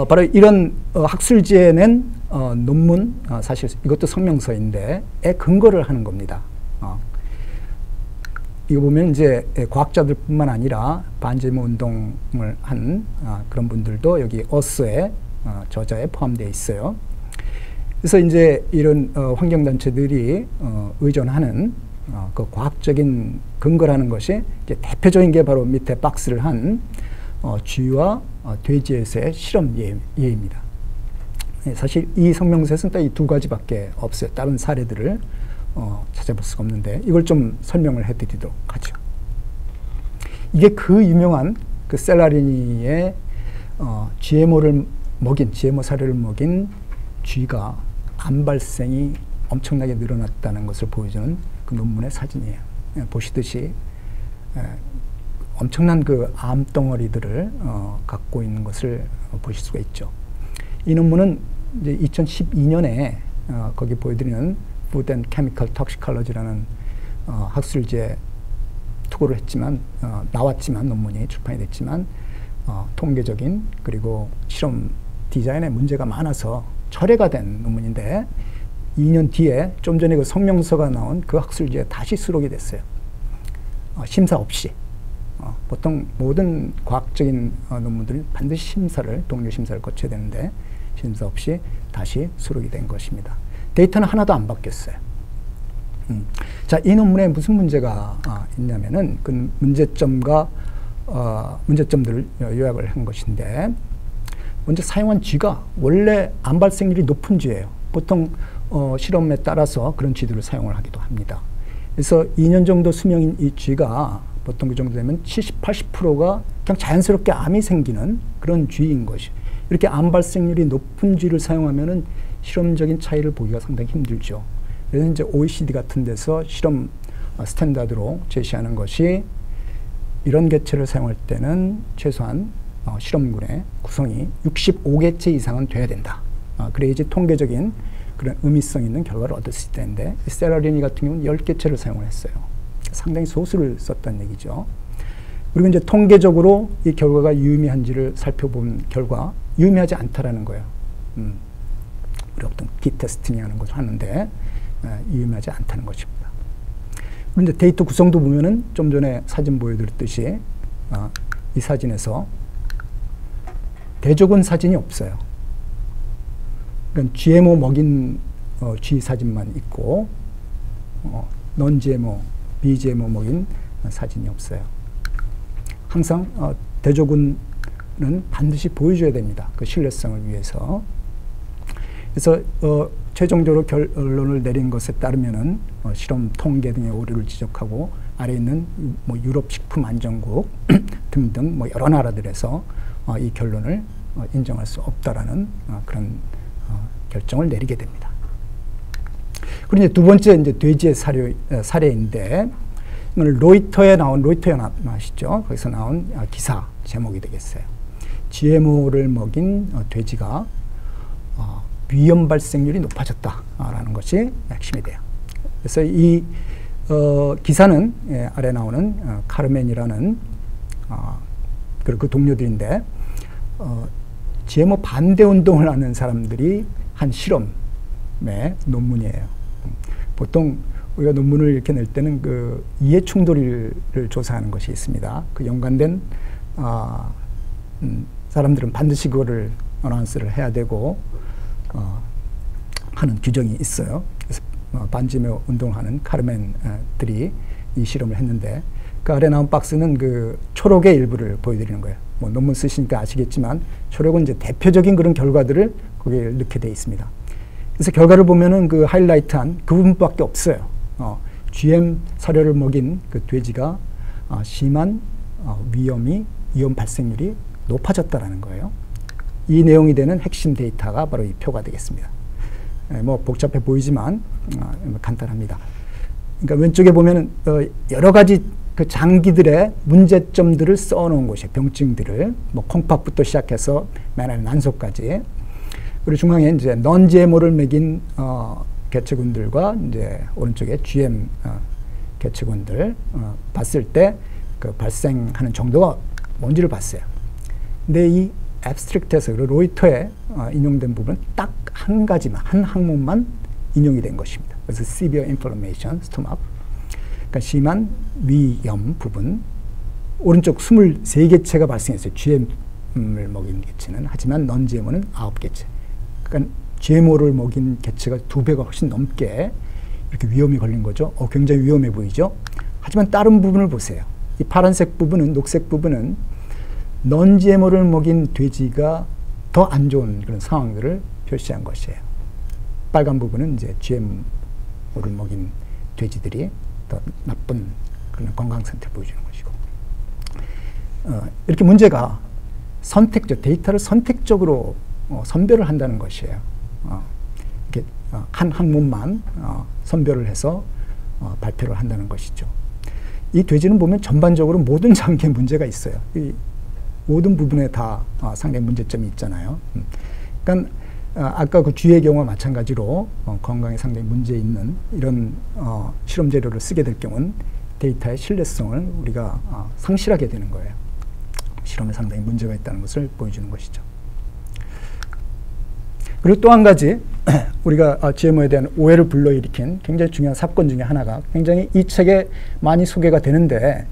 바로 이런 학술지에 낸 논문, 사실 이것도 성명서인데 에 근거를 하는 겁니다. 이거 보면 이제 과학자들뿐만 아니라 반GMO 운동을 한 그런 분들도 여기 어스의 저자에 포함되어 있어요. 그래서 이제 이런 환경단체들이 의존하는 그 과학적인 근거라는 것이 이제 대표적인 게 바로 밑에 박스를 한 쥐와 돼지에서의 실험 예입니다. 사실 이 성명서에서는 딱 이 두 가지밖에 없어요. 다른 사례들을 찾아볼 수가 없는데 이걸 좀 설명을 해드리도록 하죠. 이게 그 유명한 그 셀라리니의 GMO를 먹인, GMO 사료를 먹인 쥐가 암 발생이 엄청나게 늘어났다는 것을 보여주는 그 논문의 사진이에요. 보시듯이 엄청난 그 암덩어리들을 갖고 있는 것을 보실 수가 있죠. 이 논문은 이제 2012년에 거기 보여드리는 Food and Chemical Toxicology라는 학술지에 투고를 했지만 나왔지만 논문이 출판이 됐지만 통계적인 그리고 실험 디자인에 문제가 많아서 철회가 된 논문인데 2년 뒤에 좀 전에 그 성명서가 나온 그 학술지에 다시 수록이 됐어요. 심사 없이. 보통 모든 과학적인 논문들은 반드시 심사를, 동료 심사를 거쳐야 되는데 심사 없이 다시 수록이 된 것입니다. 데이터는 하나도 안 바뀌었어요. 자, 이 논문에 무슨 문제가 있냐면은 그 문제점들을 요약을 한 것인데, 먼저 사용한 쥐가 원래 암 발생률이 높은 쥐예요. 보통 실험에 따라서 그런 쥐들을 사용을 하기도 합니다. 그래서 2년 정도 수명인 이 쥐가 보통 그 정도 되면 70, 80%가 그냥 자연스럽게 암이 생기는 그런 쥐인 것이. 이렇게 암 발생률이 높은 쥐를 사용하면은 실험적인 차이를 보기가 상당히 힘들죠. 그래서 이제 OECD 같은 데서 실험 스탠다드로 제시하는 것이 이런 개체를 사용할 때는 최소한 실험군의 구성이 65개체 이상은 돼야 된다. 그래야지 통계적인 그런 의미성 있는 결과를 얻을 수 있다는데, 셀라리니 같은 경우는 10개체를 사용을 했어요. 상당히 소수를 썼다는 얘기죠. 그리고 이제 통계적으로 이 결과가 유의미한지를 살펴본 결과 유의미하지 않다라는 거예요. 우리 어떤 디테스팅이라는 것을 하는데 유의미하지 않다는 것입니다. 그런데 데이터 구성도 보면은 좀 전에 사진 보여드렸듯이 이 사진에서 대조군 사진이 없어요. 그러니까 GMO 먹인 쥐 사진만 있고 non-GMO, 비GMO 먹인 사진이 없어요. 항상 대조군은 반드시 보여줘야 됩니다. 그 신뢰성을 위해서. 그래서 최종적으로 결론을 내린 것에 따르면은 실험 통계 등의 오류를 지적하고 아래 있는 뭐 유럽 식품안전국 등등 뭐 여러 나라들에서 이 결론을 인정할 수 없다라는 그런 결정을 내리게 됩니다. 그리고 이제 두 번째 이제 돼지의 사례인데, 로이터에 나온, 로이터 연합 아시죠? 거기서 나온 기사 제목이 되겠어요. GMO를 먹인 돼지가 위험 발생률이 높아졌다라는 것이 핵심이 돼요. 그래서 이 기사는 아래 나오는 카르멘이라는 그리고 그 동료들인데 GMO 반대 운동을 하는 사람들이 한 실험의 논문이에요. 보통 우리가 논문을 이렇게 낼 때는 그 이해 충돌을 조사하는 것이 있습니다. 그 연관된 사람들은 반드시 그거를 어나운스를 해야 되고 하는 규정이 있어요. 그래서 반GMO 운동하는 카르멘들이 이 실험을 했는데 그 아래 나온 박스는 그 초록의 일부를 보여드리는 거예요. 뭐 논문 쓰시니까 아시겠지만 초록은 이제 대표적인 그런 결과들을 거기에 넣게 돼 있습니다. 그래서 결과를 보면은 그 하이라이트한 그 부분밖에 없어요. GM 사료를 먹인 그 돼지가 심한 위험이 이온 발생률이 높아졌다라는 거예요. 이 내용이 되는 핵심 데이터가 바로 이 표가 되겠습니다. 뭐 복잡해 보이지만 간단합니다. 그러니까 왼쪽에 보면은 여러 가지 그 장기들의 문제점들을 써놓은 곳이에요. 병증들을 뭐 콩팥부터 시작해서 맨 아래 난소까지. 그리고 중앙에 이제 넌 GMO를 먹인 개체군들과 이제 오른쪽에 GM 개체군들 봤을 때 그 발생하는 정도가 뭔지를 봤어요. 근데 이 앱스트릭트에서 로이터에 인용된 부분은 딱 한 가지만, 한 항목만 인용이 된 것입니다. 그래서 severe inflammation, stomach. 그러니까 심한 위염 부분. 오른쪽 23개체가 발생했어요. GM을 먹인 개체는. 하지만 넌 GMO는 9개체. 그러니까 GMO를 먹인 개체가 2배가 훨씬 넘게 이렇게 위험이 걸린 거죠. 굉장히 위험해 보이죠. 하지만 다른 부분을 보세요. 이 파란색 부분은, 녹색 부분은 넌 GMO를 먹인 돼지가 더 안 좋은 그런 상황들을 표시한 것이에요. 빨간 부분은 이제 GMO를 먹인 돼지들이 더 나쁜 그런 건강 상태를 보여주는 것이고. 이렇게 문제가 데이터를 선택적으로 선별을 한다는 것이에요. 이렇게 한 항목만 선별을 해서 발표를 한다는 것이죠. 이 돼지는 보면 전반적으로 모든 장기에 문제가 있어요. 이 모든 부분에 다 상당히 문제점이 있잖아요. 그러니까 아까 그 쥐의 경우와 마찬가지로 건강에 상당히 문제 있는 이런 실험 재료를 쓰게 될 경우는 데이터의 신뢰성을 우리가 상실하게 되는 거예요. 실험에 상당히 문제가 있다는 것을 보여주는 것이죠. 그리고 또 한 가지 우리가 GMO에 대한 오해를 불러일으킨 굉장히 중요한 사건 중에 하나가 굉장히 이 책에 많이 소개가 되는데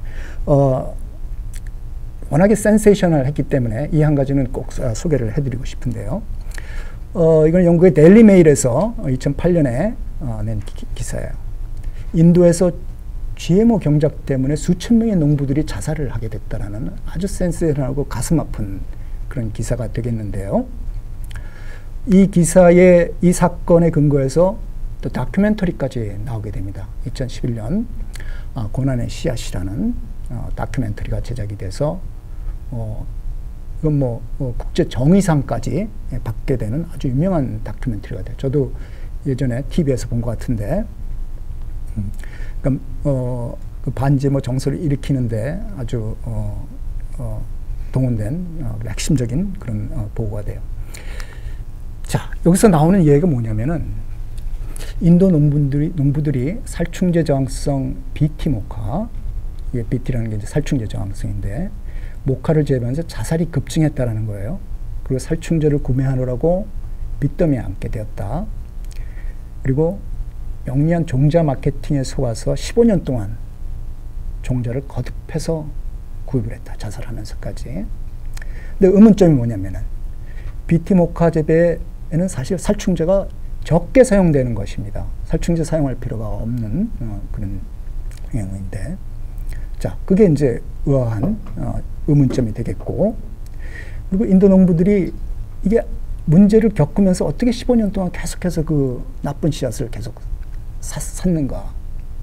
워낙에 센세이셔널했기 때문에 이 한 가지는 꼭 소개를 해드리고 싶은데요. 이건 영국의 데일리 메일에서 2008년에 낸 기사예요. 인도에서 GMO 경작 때문에 수천 명의 농부들이 자살을 하게 됐다라는 아주 센세이션하고 가슴 아픈 그런 기사가 되겠는데요. 이 기사의 이 사건에 근거해서 또 다큐멘터리까지 나오게 됩니다. 2011년 고난의 씨앗이라는 다큐멘터리가 제작이 돼서 이건 뭐 국제 정의상까지 받게 되는 아주 유명한 다큐멘터리가 돼요. 저도 예전에 TV에서 본 것 같은데, 그러니까 그 반GMO 정서를 일으키는데 아주 동원된 핵심적인 그런 보고가 돼요. 자, 여기서 나오는 얘기가 뭐냐면은 인도 농부들이 살충제 저항성 BT 모카, 이게 BT라는 게 이제 살충제 저항성인데 모카를 재배하면서 자살이 급증했다라는 거예요. 그리고 살충제를 구매하느라고 빚더미에 앉게 되었다. 그리고 영리한 종자 마케팅에 속아서 15년 동안 종자를 거듭해서 구입을 했다. 자살하면서까지. 근데 의문점이 뭐냐면은 BT 모카 재배에는 사실 살충제가 적게 사용되는 것입니다. 살충제 사용할 필요가 없는 그런 영역인데, 자, 그게 이제 의아한 의문점이 되겠고, 그리고 인도 농부들이 이게 문제를 겪으면서 어떻게 15년 동안 계속해서 그 나쁜 씨앗을 계속 샀는가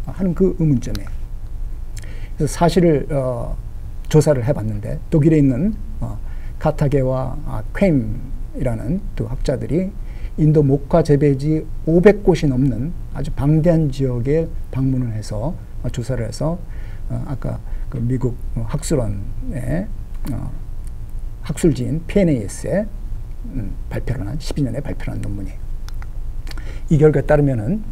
하는 그 의문점이에요. 그래서 사실을 조사를 해봤는데 독일에 있는 카타게와 퀘임이라는 두 학자들이 인도 모카 재배지 500곳이 넘는 아주 방대한 지역에 방문을 해서 조사를 해서 아까 그 미국 학술원의 학술지인 PNAS에 발표를 한 12년에 발표한 논문이에요. 이 결과에 따르면은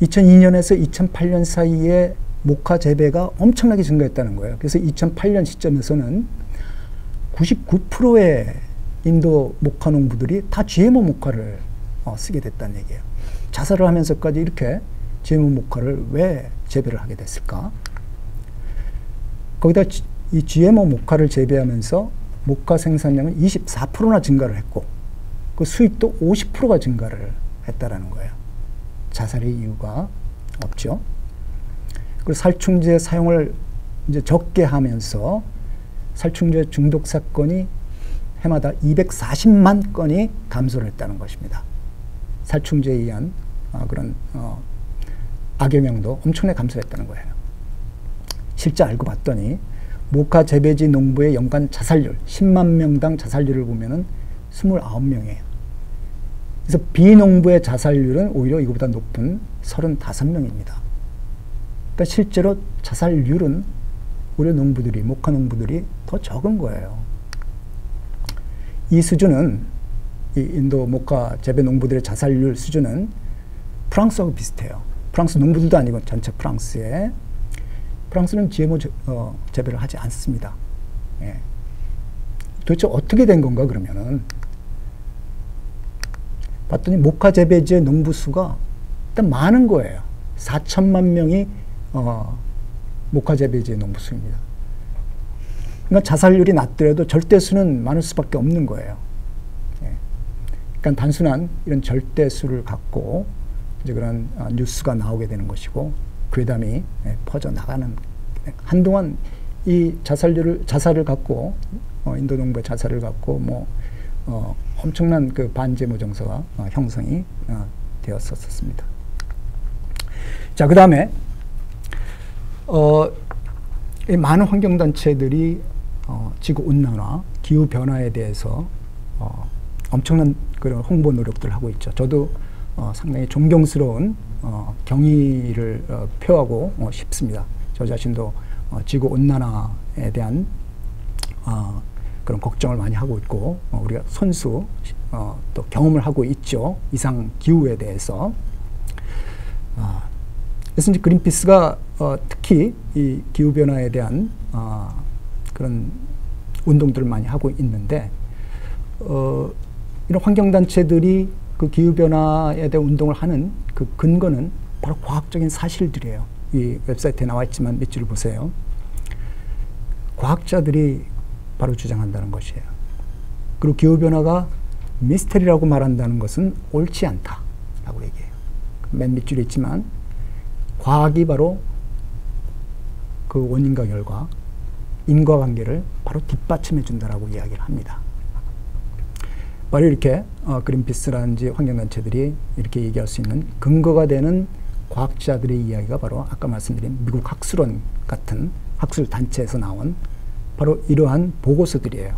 2002년에서 2008년 사이에 모카 재배가 엄청나게 증가했다는 거예요. 그래서 2008년 시점에서는 99%의 인도 모카 농부들이 다 GMO 모카를 쓰게 됐다는 얘기예요. 자살을 하면서까지 이렇게 GMO 모카를 왜 재배를 하게 됐을까? 거기다 이 GMO 모카를 재배하면서 모카 생산량은 24%나 증가를 했고, 그 수입도 50%가 증가를 했다라는 거예요. 자살의 이유가 없죠. 그리고 살충제 사용을 이제 적게 하면서 살충제 중독 사건이 해마다 240만 건이 감소를 했다는 것입니다. 살충제에 의한 그런 악영향도 엄청나게 감소했다는 거예요. 실제 알고 봤더니 모카 재배지 농부의 연간 자살률 10만 명당 자살률을 보면은 29명이에요. 그래서 비농부의 자살률은 오히려 이거보다 높은 35명입니다. 그러니까 실제로 자살률은 오히려 농부들이, 모카 농부들이 더 적은 거예요. 이 수준은, 이 인도 모카 재배 농부들의 자살률 수준은 프랑스하고 비슷해요. 프랑스 농부들도 아니고 전체 프랑스에. 프랑스는 GMO 재배를 하지 않습니다. 예. 도대체 어떻게 된 건가 그러면은 봤더니 모카 재배지의 농부 수가 일단 많은 거예요. 4천만 명이 모카 재배지의 농부 수입니다. 그러니까 자살률이 낮더라도 절대수는 많을 수밖에 없는 거예요. 예. 그러니까 단순한 이런 절대수를 갖고 이제 그런 뉴스가 나오게 되는 것이고 괴담이 퍼져나가는, 한동안 이 자살을 갖고 인도 농부의 자살을 갖고 엄청난 그 반제모 정서가 형성이 되었었습니다. 자, 그 다음에 이 많은 환경단체들이 지구 온난화, 기후 변화에 대해서 엄청난 그런 홍보 노력들을 하고 있죠. 저도 상당히 존경스러운 경의를 표하고 싶습니다. 저 자신도 지구 온난화에 대한 그런 걱정을 많이 하고 있고 우리가 손수 또 경험을 하고 있죠. 이상 기후에 대해서. 그래서 이제 그린피스가 특히 이 기후 변화에 대한 그런 운동들을 많이 하고 있는데 이런 환경 단체들이 그 기후 변화에 대한 운동을 하는 그 근거는 바로 과학적인 사실들이에요. 이 웹사이트에 나와 있지만 몇 줄을 보세요. 과학자들이 바로 주장한다는 것이에요. 그리고 기후 변화가 미스터리라고 말한다는 것은 옳지 않다라고 얘기해요. 맨 밑줄에 있지만 과학이 바로 그 원인과 결과, 인과관계를 바로 뒷받침해 준다라고 이야기를 합니다. 바로 이렇게 그린피스라든지 환경단체들이 이렇게 얘기할 수 있는 근거가 되는 과학자들의 이야기가 바로 아까 말씀드린 미국 학술원 같은 학술단체에서 나온 바로 이러한 보고서들이에요.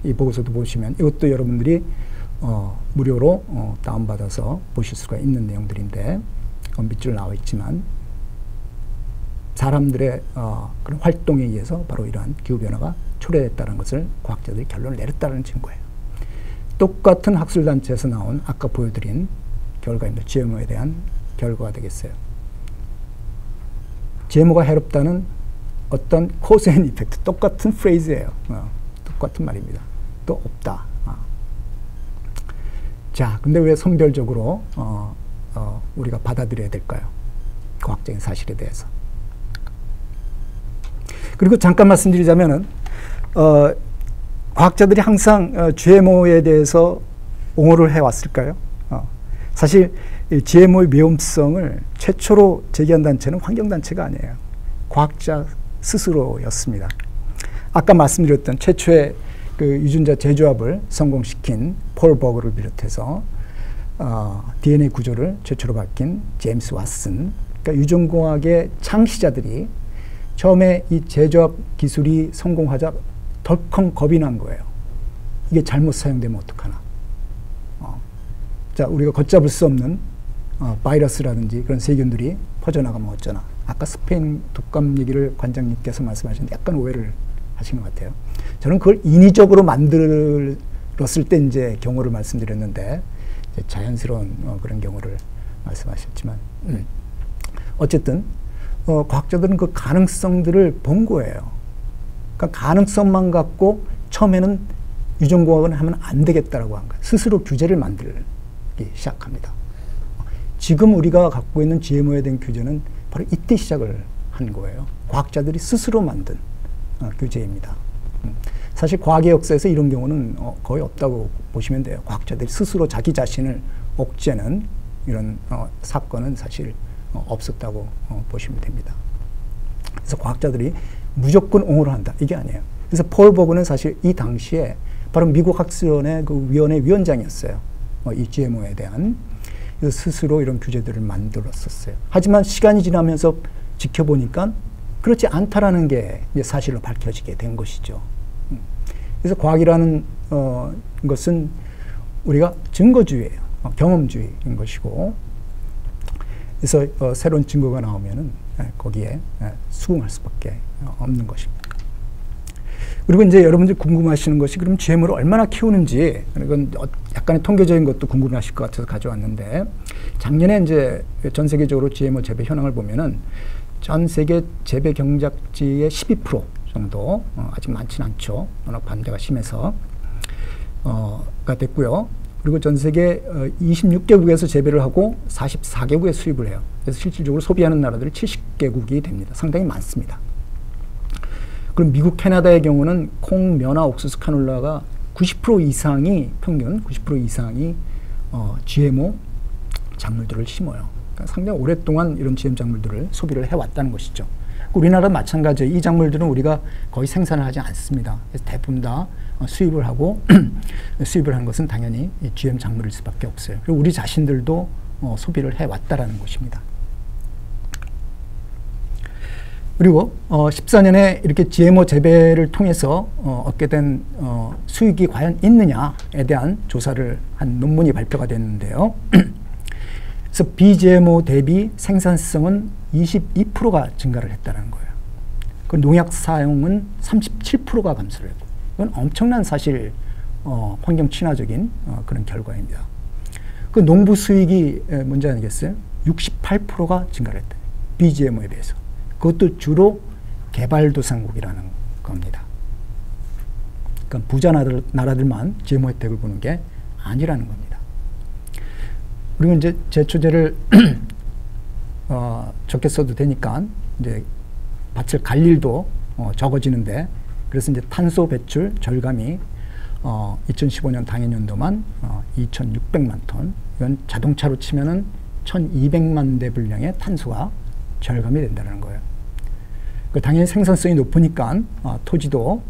이 보고서도 보시면 이것도 여러분들이 무료로 다운받아서 보실 수가 있는 내용들인데 밑줄 나와 있지만 사람들의 그런 활동에 의해서 바로 이러한 기후변화가 초래됐다는 것을 과학자들이 결론을 내렸다는 증거예요. 똑같은 학술단체에서 나온 아까 보여드린 결과입니다. GMO에 대한 결과가 되겠어요. GMO가 해롭다는 어떤 코스 앤 이펙트, 똑같은 프레이즈예요. 똑같은 말입니다. 또 없다. 자, 근데 왜 선별적으로 우리가 받아들여야 될까요? 과학적인 사실에 대해서. 그리고 잠깐 말씀드리자면은 과학자들이 항상 GMO에 대해서 옹호를 해왔을까요? 사실 GMO의 위험성을 최초로 제기한 단체는 환경단체가 아니에요. 과학자 스스로였습니다. 아까 말씀드렸던 최초의 그 유전자 재조합을 성공시킨 폴 버그를 비롯해서 DNA 구조를 최초로 밝힌 제임스 왓슨, 그러니까 유전공학의 창시자들이 처음에 이 재조합 기술이 성공하자 덜컹 겁이 난 거예요. 이게 잘못 사용되면 어떡하나. 자, 우리가 걷잡을 수 없는 바이러스라든지 그런 세균들이 퍼져나가면 어쩌나. 아까 스페인 독감 얘기를 관장님께서 말씀하셨는데 약간 오해를 하신 것 같아요. 저는 그걸 인위적으로 만들었을 때 이제 경우를 말씀드렸는데 이제 자연스러운 그런 경우를 말씀하셨지만 어쨌든 과학자들은 그 가능성들을 본 거예요. 그러니까 가능성만 갖고 처음에는 유전공학은 하면 안 되겠다라고 한 거예요. 스스로 규제를 만들기 시작합니다. 지금 우리가 갖고 있는 GMO에 대한 규제는 바로 이때 시작을 한 거예요. 과학자들이 스스로 만든 규제입니다. 사실 과학의 역사에서 이런 경우는 거의 없다고 보시면 돼요. 과학자들이 스스로 자기 자신을 옥죄는 이런 사건은 사실 없었다고 보시면 됩니다. 그래서 과학자들이 무조건 옹호를 한다, 이게 아니에요. 그래서 폴 버그는 사실 이 당시에 바로 미국 학술원의 그 위원회 위원장이었어요. 이 GMO에 대한. 그래서 스스로 이런 규제들을 만들었었어요. 하지만 시간이 지나면서 지켜보니까 그렇지 않다라는 게 이제 사실로 밝혀지게 된 것이죠. 그래서 과학이라는 것은 우리가 증거주의예요. 경험주의인 것이고, 그래서 새로운 증거가 나오면은 거기에 수긍할 수밖에 없는 것입니다. 그리고 이제 여러분들 궁금하시는 것이 그럼 GMO를 얼마나 키우는지, 이건 약간의 통계적인 것도 궁금하실 것 같아서 가져왔는데, 작년에 이제 전 세계적으로 GMO 재배 현황을 보면은 전 세계 재배 경작지의 12% 정도, 아직 많지는 않죠. 워낙 반대가 심해서 가 됐고요. 그리고 전 세계 26개국에서 재배를 하고 44개국에 수입을 해요. 그래서 실질적으로 소비하는 나라들이 70개국이 됩니다. 상당히 많습니다. 그럼 미국, 캐나다의 경우는 콩, 면화, 옥수수, 카놀라가 90% 이상이, 평균 90% 이상이 GMO 작물들을 심어요. 그러니까 상당히 오랫동안 이런 GM 작물들을 소비를 해왔다는 것이죠. 우리나라 마찬가지예요. 이 작물들은 우리가 거의 생산을 하지 않습니다. 그래서 대부분 다 수입을 하고 수입을 하는 것은 당연히 GM 작물일 수밖에 없어요. 그리고 우리 자신들도 소비를 해왔다라는 것입니다. 그리고 14년에 이렇게 GMO 재배를 통해서 얻게 된 수익이 과연 있느냐에 대한 조사를 한 논문이 발표가 됐는데요. 그래서 비GMO 대비 생산성은 22%가 증가를 했다는 거예요. 그 농약 사용은 37%가 감소를 했고, 이건 엄청난 사실 환경 친화적인 그런 결과입니다. 그 농부 수익이 뭔지 아니겠어요? 68%가 증가를 했다. 비GMO에 비해서. 그것도 주로 개발도상국이라는 겁니다. 그러니까 부자 나라들만 GMO 혜택을 보는 게 아니라는 겁니다. 그리고 이제 제초제를 적게 써도 되니까 이제 밭을 갈 일도 적어지는데, 그래서 이제 탄소 배출 절감이 2015년 당해년도만 2,600만 톤, 이건 자동차로 치면은 1,200만 대 분량의 탄소가 절감이 된다는 거예요. 당연히 생산성이 높으니까 토지도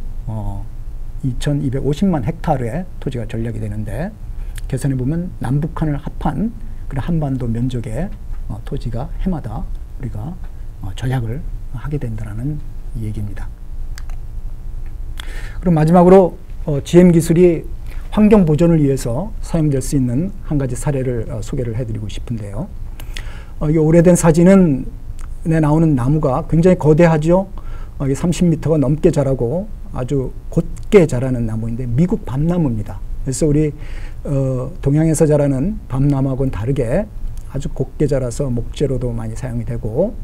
2,250만 헥타르의 토지가 전략이 되는데, 계산해 보면 남북한을 합한 그런 한반도 면적의 토지가 해마다 우리가 전략을 하게 된다는 얘기입니다. 그럼 마지막으로 GM 기술이 환경 보존을 위해서 사용될 수 있는 한 가지 사례를 소개를 해드리고 싶은데요. 이 오래된 사진은 에 나오는 나무가 굉장히 거대하죠. 30m가 넘게 자라고 아주 곧게 자라는 나무인데 미국 밤나무입니다. 그래서 우리 동양에서 자라는 밤나무하고는 다르게 아주 곧게 자라서 목재로도 많이 사용이 되고,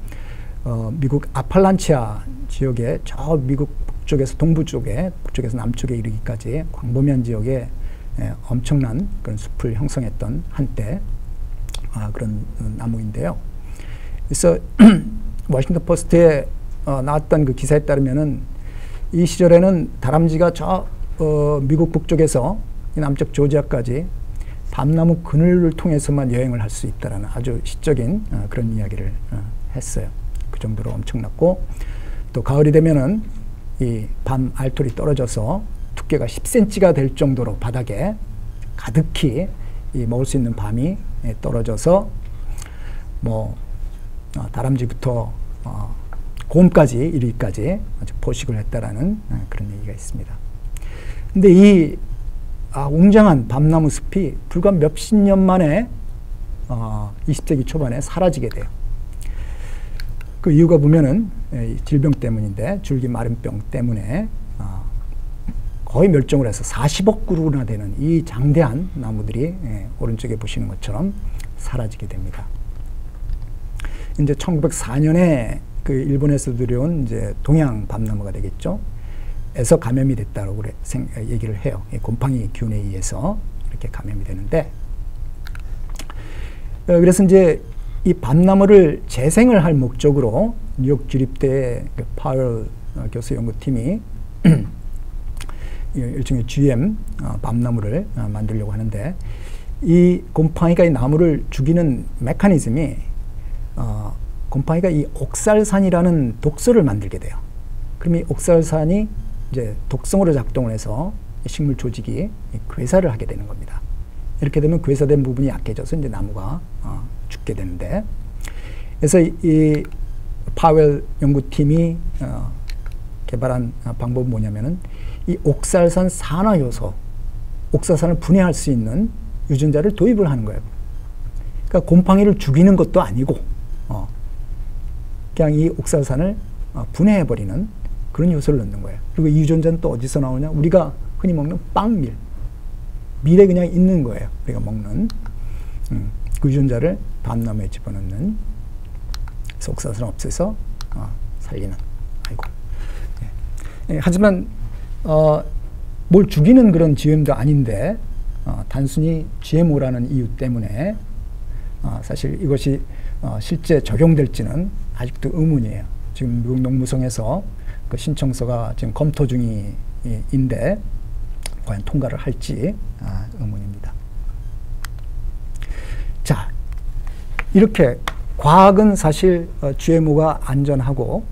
미국 아팔란치아 지역에 저 미국 북쪽에서 동부 쪽에, 북쪽에서 남쪽에 이르기까지 광범위한 지역에 엄청난 그런 숲을 형성했던 한때 그런 나무인데요. 그래서 워싱턴 포스트에 나왔던 그 기사에 따르면은 이 시절에는 다람쥐가 저 미국 북쪽에서 남쪽 조지아까지 밤나무 그늘을 통해서만 여행을 할 수 있다라는 아주 시적인 그런 이야기를 했어요. 그 정도로 엄청났고, 또 가을이 되면은 이 밤 알토리 떨어져서 두께가 10cm가 될 정도로 바닥에 가득히 이 먹을 수 있는 밤이 떨어져서 뭐 다람쥐부터 곰까지 이르기까지 아주 포식을 했다라는 그런 얘기가 있습니다. 근데 이 웅장한 밤나무 숲이 불과 몇십 년 만에 20세기 초반에 사라지게 돼요. 그 이유가 보면은 질병 때문인데, 줄기 마름병 때문에 거의 멸종을 해서 40억 그루나 되는 이 장대한 나무들이 오른쪽에 보시는 것처럼 사라지게 됩니다. 이제 1904년에 그 일본에서 들여온 이제 동양 밤나무가 되겠죠. 에서 감염이 됐다고 얘기를 해요. 곰팡이 균에 의해서 이렇게 감염이 되는데, 그래서 이제 이 밤나무를 재생을 할 목적으로 뉴욕 주립대의 파월 교수 연구팀이 일종의 GM 밤나무를 만들려고 하는데 이 곰팡이가 이 나무를 죽이는 메커니즘이 곰팡이가 이 옥살산이라는 독소를 만들게 돼요. 그럼 이 옥살산이 이제 독성으로 작동을 해서 식물 조직이 괴사를 하게 되는 겁니다. 이렇게 되면 괴사된 부분이 약해져서 이제 나무가 죽게 되는데, 그래서 이 파웰 연구팀이 개발한 방법은 뭐냐면은 이 옥살산 산화 요소, 옥살산을 분해할 수 있는 유전자를 도입을 하는 거예요. 그러니까 곰팡이를 죽이는 것도 아니고 그냥 이 옥살산을 분해해버리는 그런 요소를 넣는 거예요. 그리고 이 유전자는 또 어디서 나오냐? 우리가 흔히 먹는 빵밀, 밀에 그냥 있는 거예요. 우리가 먹는 그 유전자를 밤나무에 집어넣는, 그래서 옥살산을 없애서 살리는. 아이고. 하지만 뭘 죽이는 그런 GM도 아닌데 단순히 GMO라는 이유 때문에 사실 이것이 실제 적용될지는 아직도 의문이에요. 지금 미국 농무성에서 그 신청서가 지금 검토 중인데 과연 통과를 할지 의문입니다. 자, 이렇게 과학은 사실 GMO가 안전하고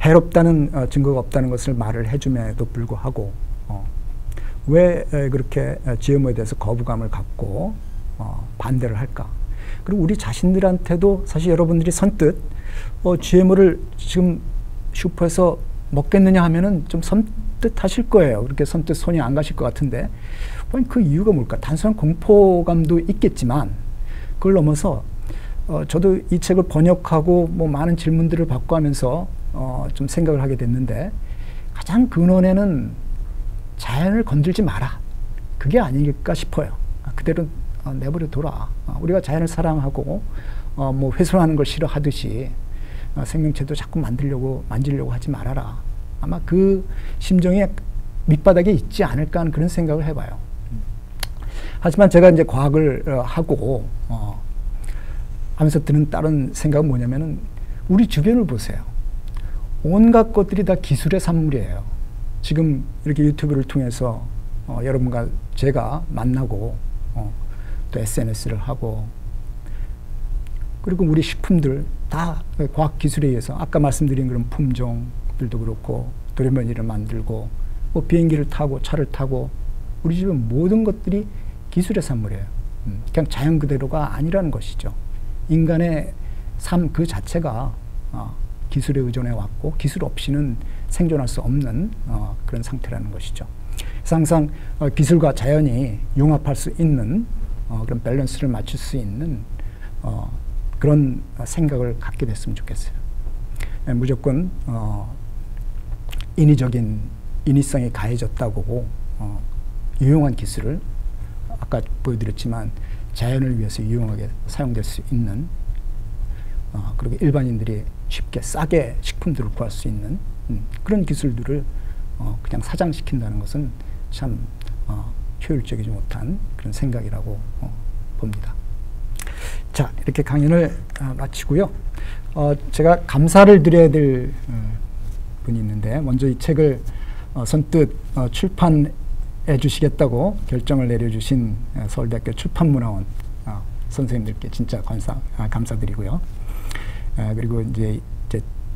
해롭다는 증거가 없다는 것을 말을 해줌에도 불구하고 왜 그렇게 GMO에 대해서 거부감을 갖고 반대를 할까? 그리고 우리 자신들한테도 사실 여러분들이 선뜻 GMO를 지금 슈퍼에서 먹겠느냐 하면은 좀 선뜻 하실 거예요. 그렇게 선뜻 손이 안 가실 것 같은데, 그 이유가 뭘까? 단순한 공포감도 있겠지만 그걸 넘어서 저도 이 책을 번역하고 뭐 많은 질문들을 받고 하면서 좀 생각을 하게 됐는데, 가장 근원에는 자연을 건들지 마라, 그게 아닐까 싶어요. 그대로 내버려 둬라. 우리가 자연을 사랑하고 뭐 훼손하는 걸 싫어하듯이 생명체도 자꾸 만지려고 하지 말아라. 아마 그 심정이 밑바닥에 있지 않을까 하는 그런 생각을 해봐요. 하지만 제가 이제 과학을 하고 하면서 드는 다른 생각은 뭐냐면은 우리 주변을 보세요. 온갖 것들이 다 기술의 산물이에요. 지금 이렇게 유튜브를 통해서 여러분과 제가 만나고 또 SNS를 하고, 그리고 우리 식품들 다 과학 기술에 의해서 아까 말씀드린 그런 품종들도 그렇고 돌연변이를 만들고 뭐 비행기를 타고 차를 타고, 우리 집은 모든 것들이 기술의 산물이에요. 그냥 자연 그대로가 아니라는 것이죠. 인간의 삶 그 자체가 기술에 의존해 왔고 기술 없이는 생존할 수 없는 그런 상태라는 것이죠. 그래서 항상 기술과 자연이 융합할 수 있는 그런 밸런스를 맞출 수 있는 그런 생각을 갖게 됐으면 좋겠어요. 무조건 인위성이 가해졌다고 유용한 기술을 아까 보여드렸지만 자연을 위해서 유용하게 사용될 수 있는, 그리고 일반인들이 쉽게 싸게 식품들을 구할 수 있는 그런 기술들을 그냥 사장시킨다는 것은 참 효율적이지 못한 그런 생각이라고 봅니다. 자, 이렇게 강연을 마치고요. 제가 감사를 드려야 될 분이 있는데, 먼저 이 책을 선뜻 출판해 주시겠다고 결정을 내려주신 서울대학교 출판문화원 선생님들께 진짜 감사드리고요. 그리고 이제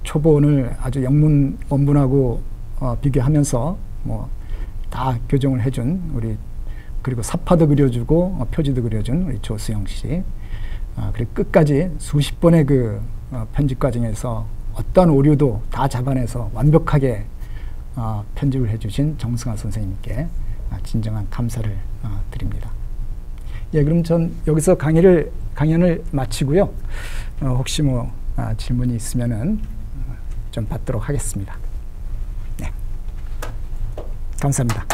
초본을 아주 영문 원문하고 비교하면서 뭐 다 교정을 해준 우리, 그리고 사파도 그려주고 표지도 그려준 우리 조수영 씨, 그리고 끝까지 수십 번의 그 편집 과정에서 어떤 오류도 다 잡아내서 완벽하게 편집을 해주신 정승환 선생님께 진정한 감사를 드립니다. 예, 그럼 전 여기서 강연을 마치고요. 혹시 뭐 질문이 있으면은 좀 받도록 하겠습니다. 네, 감사합니다.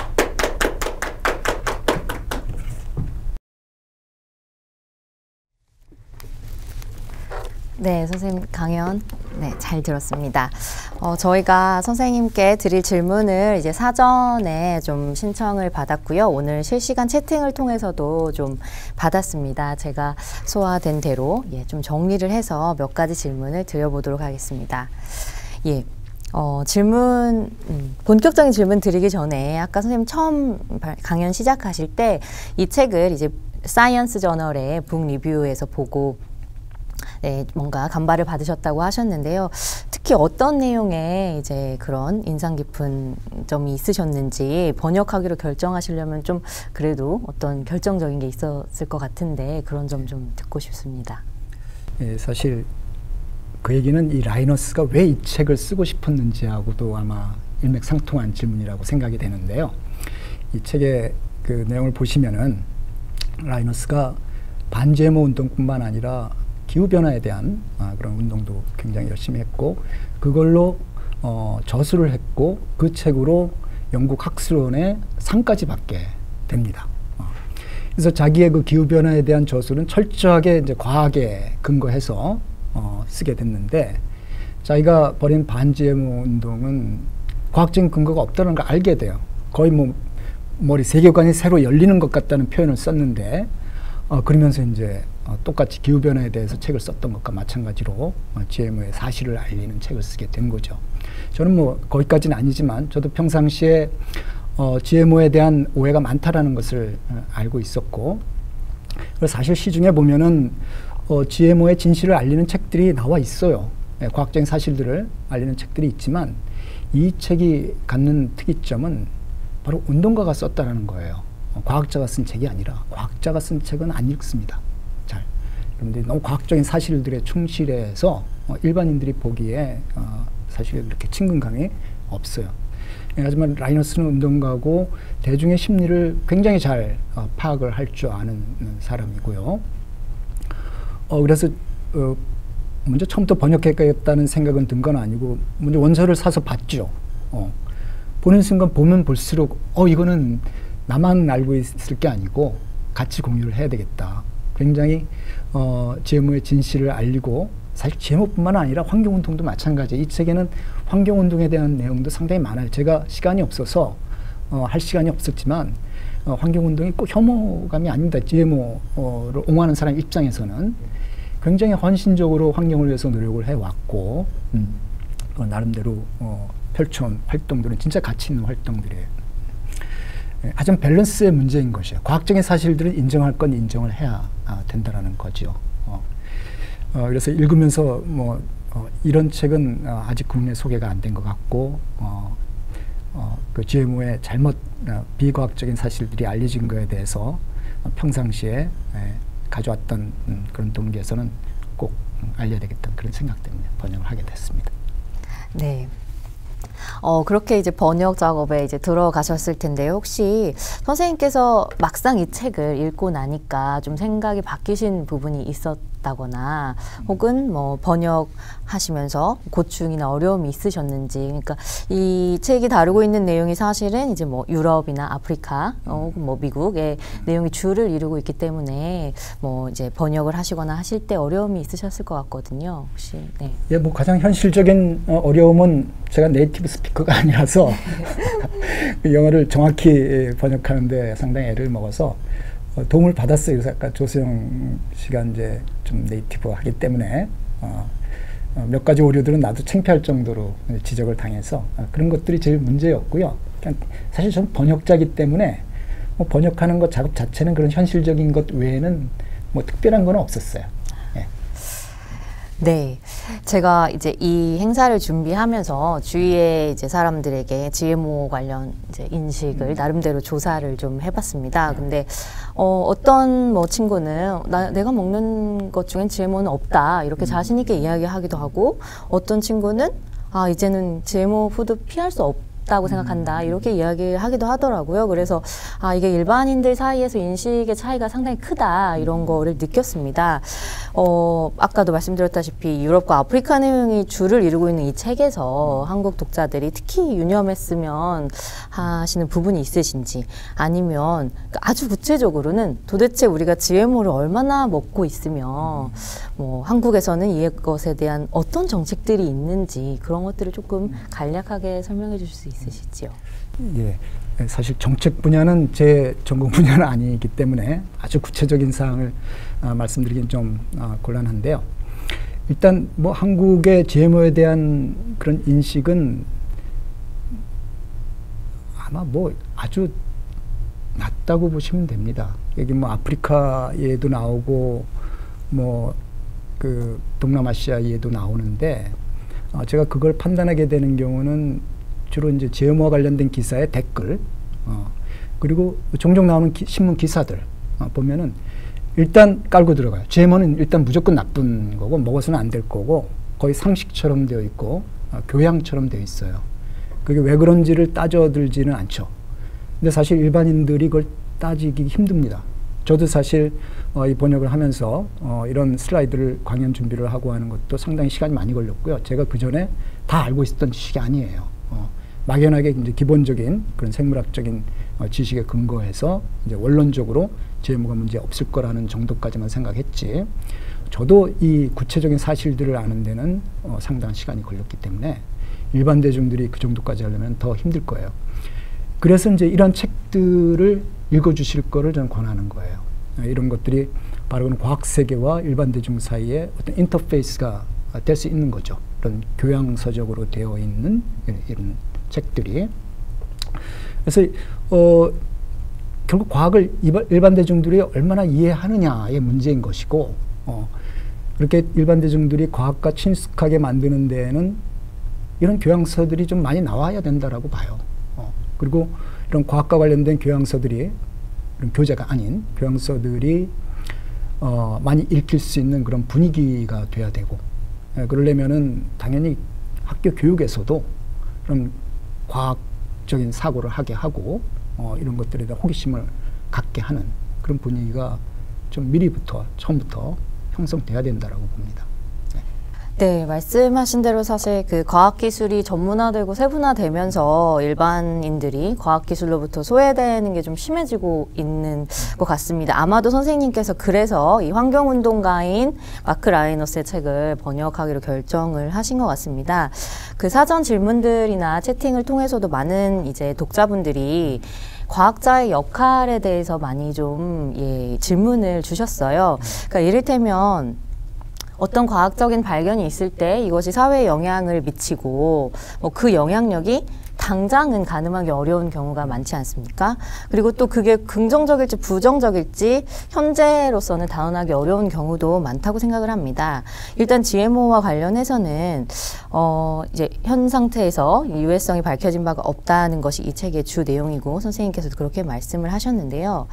네, 선생님 강연 잘 들었습니다. 저희가 선생님께 드릴 질문을 이제 사전에 좀 신청을 받았고요. 오늘 실시간 채팅을 통해서도 좀 받았습니다. 제가 소화된 대로 좀 정리를 해서 몇 가지 질문을 드려보도록 하겠습니다. 예, 본격적인 질문 드리기 전에 아까 선생님 처음 강연 시작하실 때 이 책을 이제 사이언스 저널의 북 리뷰에서 보고 네, 뭔가 감발을 받으셨다고 하셨는데요. 특히 어떤 내용에 이제 그런 인상 깊은 점이 있으셨는지 번역하기로 결정하시려면 좀 그래도 어떤 결정적인 게 있었을 것 같은데 그런 점 좀 듣고 싶습니다. 예, 사실 그 얘기는 이 라이너스가 왜 이 책을 쓰고 싶었는지하고도 아마 일맥상통한 질문이라고 생각이 되는데요. 이 책의 그 내용을 보시면은 라이너스가 반GMO 운동뿐만 아니라 기후변화에 대한 그런 운동도 굉장히 열심히 했고 그걸로 저술을 했고 그 책으로 영국 학술원의 상까지 받게 됩니다. 그래서 자기의 그 기후변화에 대한 저술은 철저하게 이제 과학에 근거해서 쓰게 됐는데 자기가 벌인 반GMO 운동은 과학적인 근거가 없다는 걸 알게 돼요. 거의 뭐 머리 세계관이 새로 열리는 것 같다는 표현을 썼는데 그러면서 이제 똑같이 기후변화에 대해서 책을 썼던 것과 마찬가지로 GMO의 사실을 알리는 책을 쓰게 된 거죠. 저는 뭐 거기까지는 아니지만 저도 평상시에 GMO에 대한 오해가 많다라는 것을 알고 있었고 그래서 사실 시중에 보면은 GMO의 진실을 알리는 책들이 나와 있어요. 과학적인 사실들을 알리는 책들이 있지만 이 책이 갖는 특이점은 바로 운동가가 썼다라는 거예요. 과학자가 쓴 책이 아니라 과학자가 쓴 책은 안 읽습니다. 잘. 그런데 너무 과학적인 사실들에 충실해서 일반인들이 보기에 사실 그렇게 친근감이 없어요. 하지만 라이너스는 운동가고 대중의 심리를 굉장히 잘 파악을 할 줄 아는 사람이고요. 그래서 먼저 처음부터 번역했겠다는 생각은 든 건 아니고 먼저 원서를 사서 봤죠. 보는 순간 보면 볼수록 이거는 나만 알고 있을 게 아니고 같이 공유를 해야 되겠다. 굉장히 GMO의 진실을 알리고 사실 GMO뿐만 아니라 환경운동도 마찬가지예요. 이 책에는 환경운동에 대한 내용도 상당히 많아요. 제가 시간이 없어서 할 시간이 없었지만 환경운동이 꼭 혐오감이 아닙니다. GMO를 옹호하는 사람 입장에서는 굉장히 헌신적으로 환경을 위해서 노력을 해왔고 나름대로 펼쳐온 활동들은 진짜 가치 있는 활동들이에요. 하지만 밸런스의 문제인 것이에요. 과학적인 사실들을 인정할 건 인정을 해야 된다는 거죠. 그래서 읽으면서 이런 책은 아직 국내 소개가 안 된 것 같고 그 GMO의 잘못 비과학적인 사실들이 알려진 거에 대해서 평상시에 가져왔던 그런 동기에서는 꼭 알려야 되겠다는 그런 생각 때문에 번역을 하게 됐습니다. 네. 그렇게 이제 번역 작업에 이제 들어가셨을 텐데요. 혹시 선생님께서 막상 이 책을 읽고 나니까 좀 생각이 바뀌신 부분이 있었다거나 혹은 뭐 번역하시면서 고충이나 어려움이 있으셨는지, 그러니까 이 책이 다루고 있는 내용이 사실은 이제 뭐 유럽이나 아프리카 혹은 뭐 미국의 내용이 주를 이루고 있기 때문에 뭐 이제 번역을 하시거나 하실 때 어려움이 있으셨을 것 같거든요. 혹시 네. 예, 뭐 가장 현실적인 어려움은 제가 네이티브 스피커가 아니라서 영어를 정확히 번역하는데 상당히 애를 먹어서 도움을 받았어요. 그래서 아까 조수영 씨가 이제 좀 네이티브 하기 때문에 몇 가지 오류들은 나도 창피할 정도로 지적을 당해서 그런 것들이 제일 문제였고요. 그냥 사실 저는 번역자이기 때문에 뭐 번역하는 것 작업 자체는 그런 현실적인 것 외에는 뭐 특별한 건 없었어요. 네, 제가 이제 이 행사를 준비하면서 주위의 이제 사람들에게 GMO 관련 이제 인식을 나름대로 조사를 좀 해봤습니다. 근데 어떤 뭐 친구는 내가 먹는 것 중엔 GMO는 없다 이렇게 자신 있게 이야기하기도 하고, 어떤 친구는 이제는 GMO 푸드 피할 수 없다고 생각한다 이렇게 이야기하기도 하더라고요. 그래서 이게 일반인들 사이에서 인식의 차이가 상당히 크다 이런 거를 느꼈습니다. 아까도 말씀드렸다시피 유럽과 아프리카 내용이 주를 이루고 있는 이 책에서 한국 독자들이 특히 유념했으면 하시는 부분이 있으신지, 아니면 아주 구체적으로는 도대체 우리가 GMO를 얼마나 먹고 있으며 뭐 한국에서는 이것에 대한 어떤 정책들이 있는지 그런 것들을 조금 간략하게 설명해 주실 수 있으시지요? 예, 사실 정책 분야는 제 전공 분야는 아니기 때문에 아주 구체적인 사항을 말씀드리긴 좀 곤란한데요. 일단 뭐 한국의 GMO에 대한 그런 인식은 아마 뭐 아주 낮다고 보시면 됩니다. 여기 뭐 아프리카에도 나오고 뭐 그 동남아시아에도 나오는데 제가 그걸 판단하게 되는 경우는 주로 이제 GMO와 관련된 기사의 댓글 그리고 종종 나오는 신문 기사들 보면은 일단 깔고 들어가요. GMO는 일단 무조건 나쁜 거고 먹어서는 안 될 거고 거의 상식처럼 되어 있고 교양처럼 되어 있어요. 그게 왜 그런지를 따져들지는 않죠. 근데 사실 일반인들이 그걸 따지기 힘듭니다. 저도 사실 이 번역을 하면서 이런 슬라이드를 강연 준비를 하고 하는 것도 상당히 시간이 많이 걸렸고요. 제가 그 전에 다 알고 있었던 지식이 아니에요. 막연하게 이제 기본적인 그런 생물학적인 지식에 근거해서 이제 원론적으로 GMO가 문제 없을 거라는 정도까지만 생각했지. 저도 이 구체적인 사실들을 아는 데는 상당한 시간이 걸렸기 때문에 일반 대중들이 그 정도까지 하려면 더 힘들 거예요. 그래서 이제 이런 책들을 읽어주실 거를 저는 권하는 거예요. 이런 것들이 바로 과학 세계와 일반 대중 사이에 어떤 인터페이스가 될 수 있는 거죠. 이런 교양서적으로 되어 있는 이런 책들이. 그래서 결국 과학을 일반 대중들이 얼마나 이해하느냐의 문제인 것이고, 그렇게 일반 대중들이 과학과 친숙하게 만드는 데에는 이런 교양서들이 좀 많이 나와야 된다라고 봐요. 그리고 이런 과학과 관련된 교양서들이, 이런 교재가 아닌 교양서들이 많이 읽힐 수 있는 그런 분위기가 돼야 되고, 그러려면은 당연히 학교 교육에서도 그런 과학적인 사고를 하게 하고, 이런 것들에 대한 호기심을 갖게 하는 그런 분위기가 좀 미리부터, 처음부터 형성돼야 된다라고 봅니다. 네, 말씀하신 대로 사실 그 과학기술이 전문화되고 세분화되면서 일반인들이 과학기술로부터 소외되는 게 좀 심해지고 있는 것 같습니다. 아마도 선생님께서 그래서 이 환경운동가인 마크 라이너스의 책을 번역하기로 결정을 하신 것 같습니다. 그 사전 질문들이나 채팅을 통해서도 많은 이제 독자분들이 과학자의 역할에 대해서 많이 좀 질문을 주셨어요. 그러니까 이를테면 어떤 과학적인 발견이 있을 때 이것이 사회에 영향을 미치고 그 영향력이 당장은 가늠하기 어려운 경우가 많지 않습니까? 그리고 또 그게 긍정적일지 부정적일지 현재로서는 단언하기 어려운 경우도 많다고 생각을 합니다. 일단 GMO와 관련해서는 이제 현 상태에서 유해성이 밝혀진 바가 없다는 것이 이 책의 주 내용이고 선생님께서도 그렇게 말씀을 하셨는데요.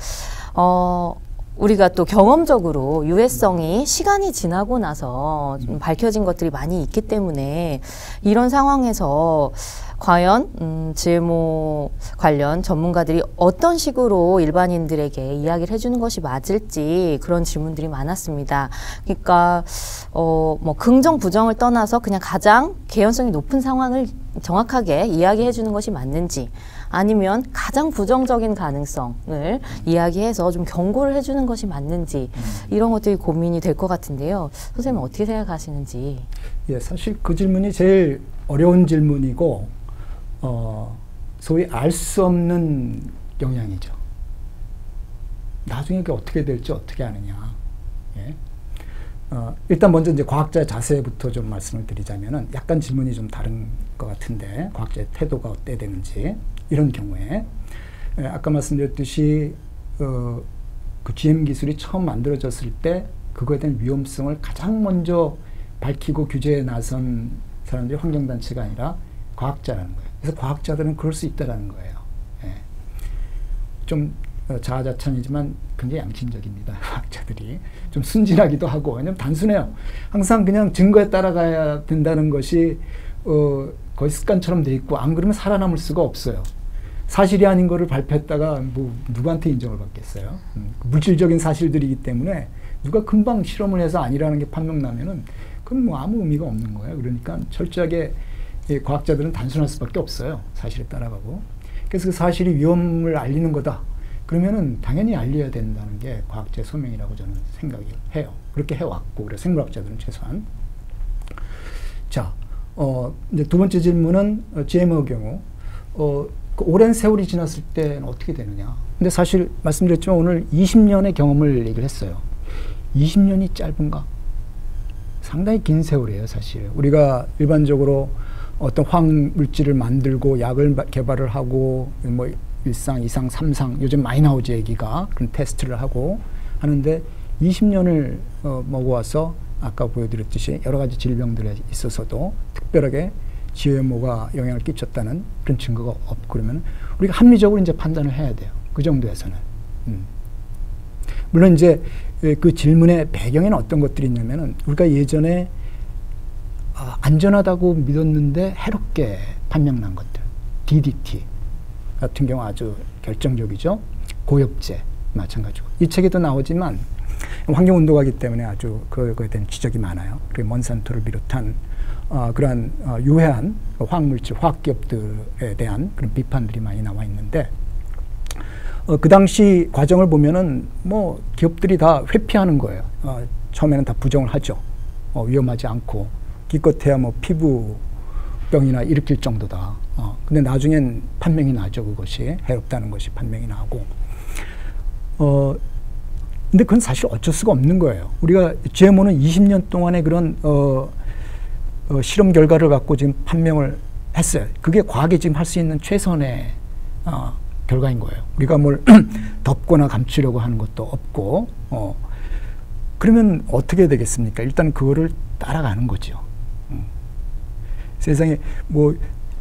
우리가 또 경험적으로 유해성이 시간이 지나고 나서 좀 밝혀진 것들이 많이 있기 때문에 이런 상황에서 과연 GMO 관련 전문가들이 어떤 식으로 일반인들에게 이야기를 해주는 것이 맞을지 그런 질문들이 많았습니다. 그러니까 뭐 긍정 부정을 떠나서 그냥 가장 개연성이 높은 상황을 정확하게 이야기해 주는 것이 맞는지, 아니면 가장 부정적인 가능성을 이야기해서 좀 경고를 해주는 것이 맞는지, 이런 것들이 고민이 될 것 같은데요. 선생님 어떻게 생각하시는지. 예, 사실 그 질문이 제일 어려운 질문이고 소위 알 수 없는 영향이죠. 나중에 그게 어떻게 될지 어떻게 아느냐. 예. 일단 먼저 이제 과학자의 자세부터 좀 말씀을 드리자면은 약간 질문이 좀 다른 것 같은데, 과학자의 태도가 어때야 되는지, 이런 경우에 아까 말씀드렸듯이 그 GM 기술이 처음 만들어졌을 때 그거에 대한 위험성을 가장 먼저 밝히고 규제에 나선 사람들이 환경단체가 아니라 과학자라는 거예요. 그래서 과학자들은 그럴 수 있다라는 거예요. 예. 좀 자아자찬이지만 굉장히 양심적입니다. 과학자들이 좀 순진하기도 하고, 왜냐면 단순해요. 항상 그냥 증거에 따라가야 된다는 것이 거의 습관처럼 돼 있고, 안 그러면 살아남을 수가 없어요. 사실이 아닌 거를 발표했다가 뭐 누구한테 인정을 받겠어요. 물질적인 사실들이기 때문에 누가 금방 실험을 해서 아니라는 게 판명나면은 그건 뭐 아무 의미가 없는 거예요. 그러니까 철저하게 과학자들은 단순할 수밖에 없어요. 사실에 따라가고. 그래서 그 사실이 위험을 알리는 거다. 그러면은 당연히 알려야 된다는 게 과학자의 소명이라고 저는 생각을 해요. 그렇게 해왔고, 그래서 생물학자들은 최소한. 자, 이제 두 번째 질문은 GMO 경우, 그 오랜 세월이 지났을 때는 어떻게 되느냐. 근데 사실 말씀드렸지만 오늘 20년의 경험을 얘기를 했어요. 20년이 짧은가? 상당히 긴 세월이에요, 사실. 우리가 일반적으로 어떤 화학 물질을 만들고 약을 개발을 하고 뭐 1상, 2상, 3상 요즘 많이 나오죠, 얘기가. 그런 테스트를 하고 하는데 20년을 먹어와서 아까 보여드렸듯이 여러 가지 질병들에 있어서도 특별하게 GMO가 영향을 끼쳤다는 그런 증거가 없고 그러면 우리가 합리적으로 이제 판단을 해야 돼요. 그 정도에서는. 물론 이제 그 질문의 배경에는 어떤 것들이 있냐면은 우리가 예전에 안전하다고 믿었는데 해롭게 판명난 것들. DDT 같은 경우 아주 결정적이죠. 고엽제 마찬가지고. 이 책에도 나오지만 환경운동가이기 때문에 아주 그거에 대한 지적이 많아요. 그리고 몬산토를 비롯한 그러한 유해한 화학물질, 화학기업들에 대한 그런 비판들이 많이 나와 있는데 그 당시 과정을 보면은 뭐 기업들이 다 회피하는 거예요. 처음에는 다 부정을 하죠. 위험하지 않고 기껏해야 뭐 피부병이나 일으킬 정도다. 근데 나중엔 판명이 나죠. 그것이 해롭다는 것이 판명이 나고. 근데 그건 사실 어쩔 수가 없는 거예요. 우리가 GMO는 20년 동안의 그런 실험 결과를 갖고 지금 판명을 했어요. 그게 과학이 지금 할 수 있는 최선의 결과인 거예요. 우리가 뭘 덮거나 감추려고 하는 것도 없고 그러면 어떻게 되겠습니까? 일단 그거를 따라가는 거죠. 세상에 뭐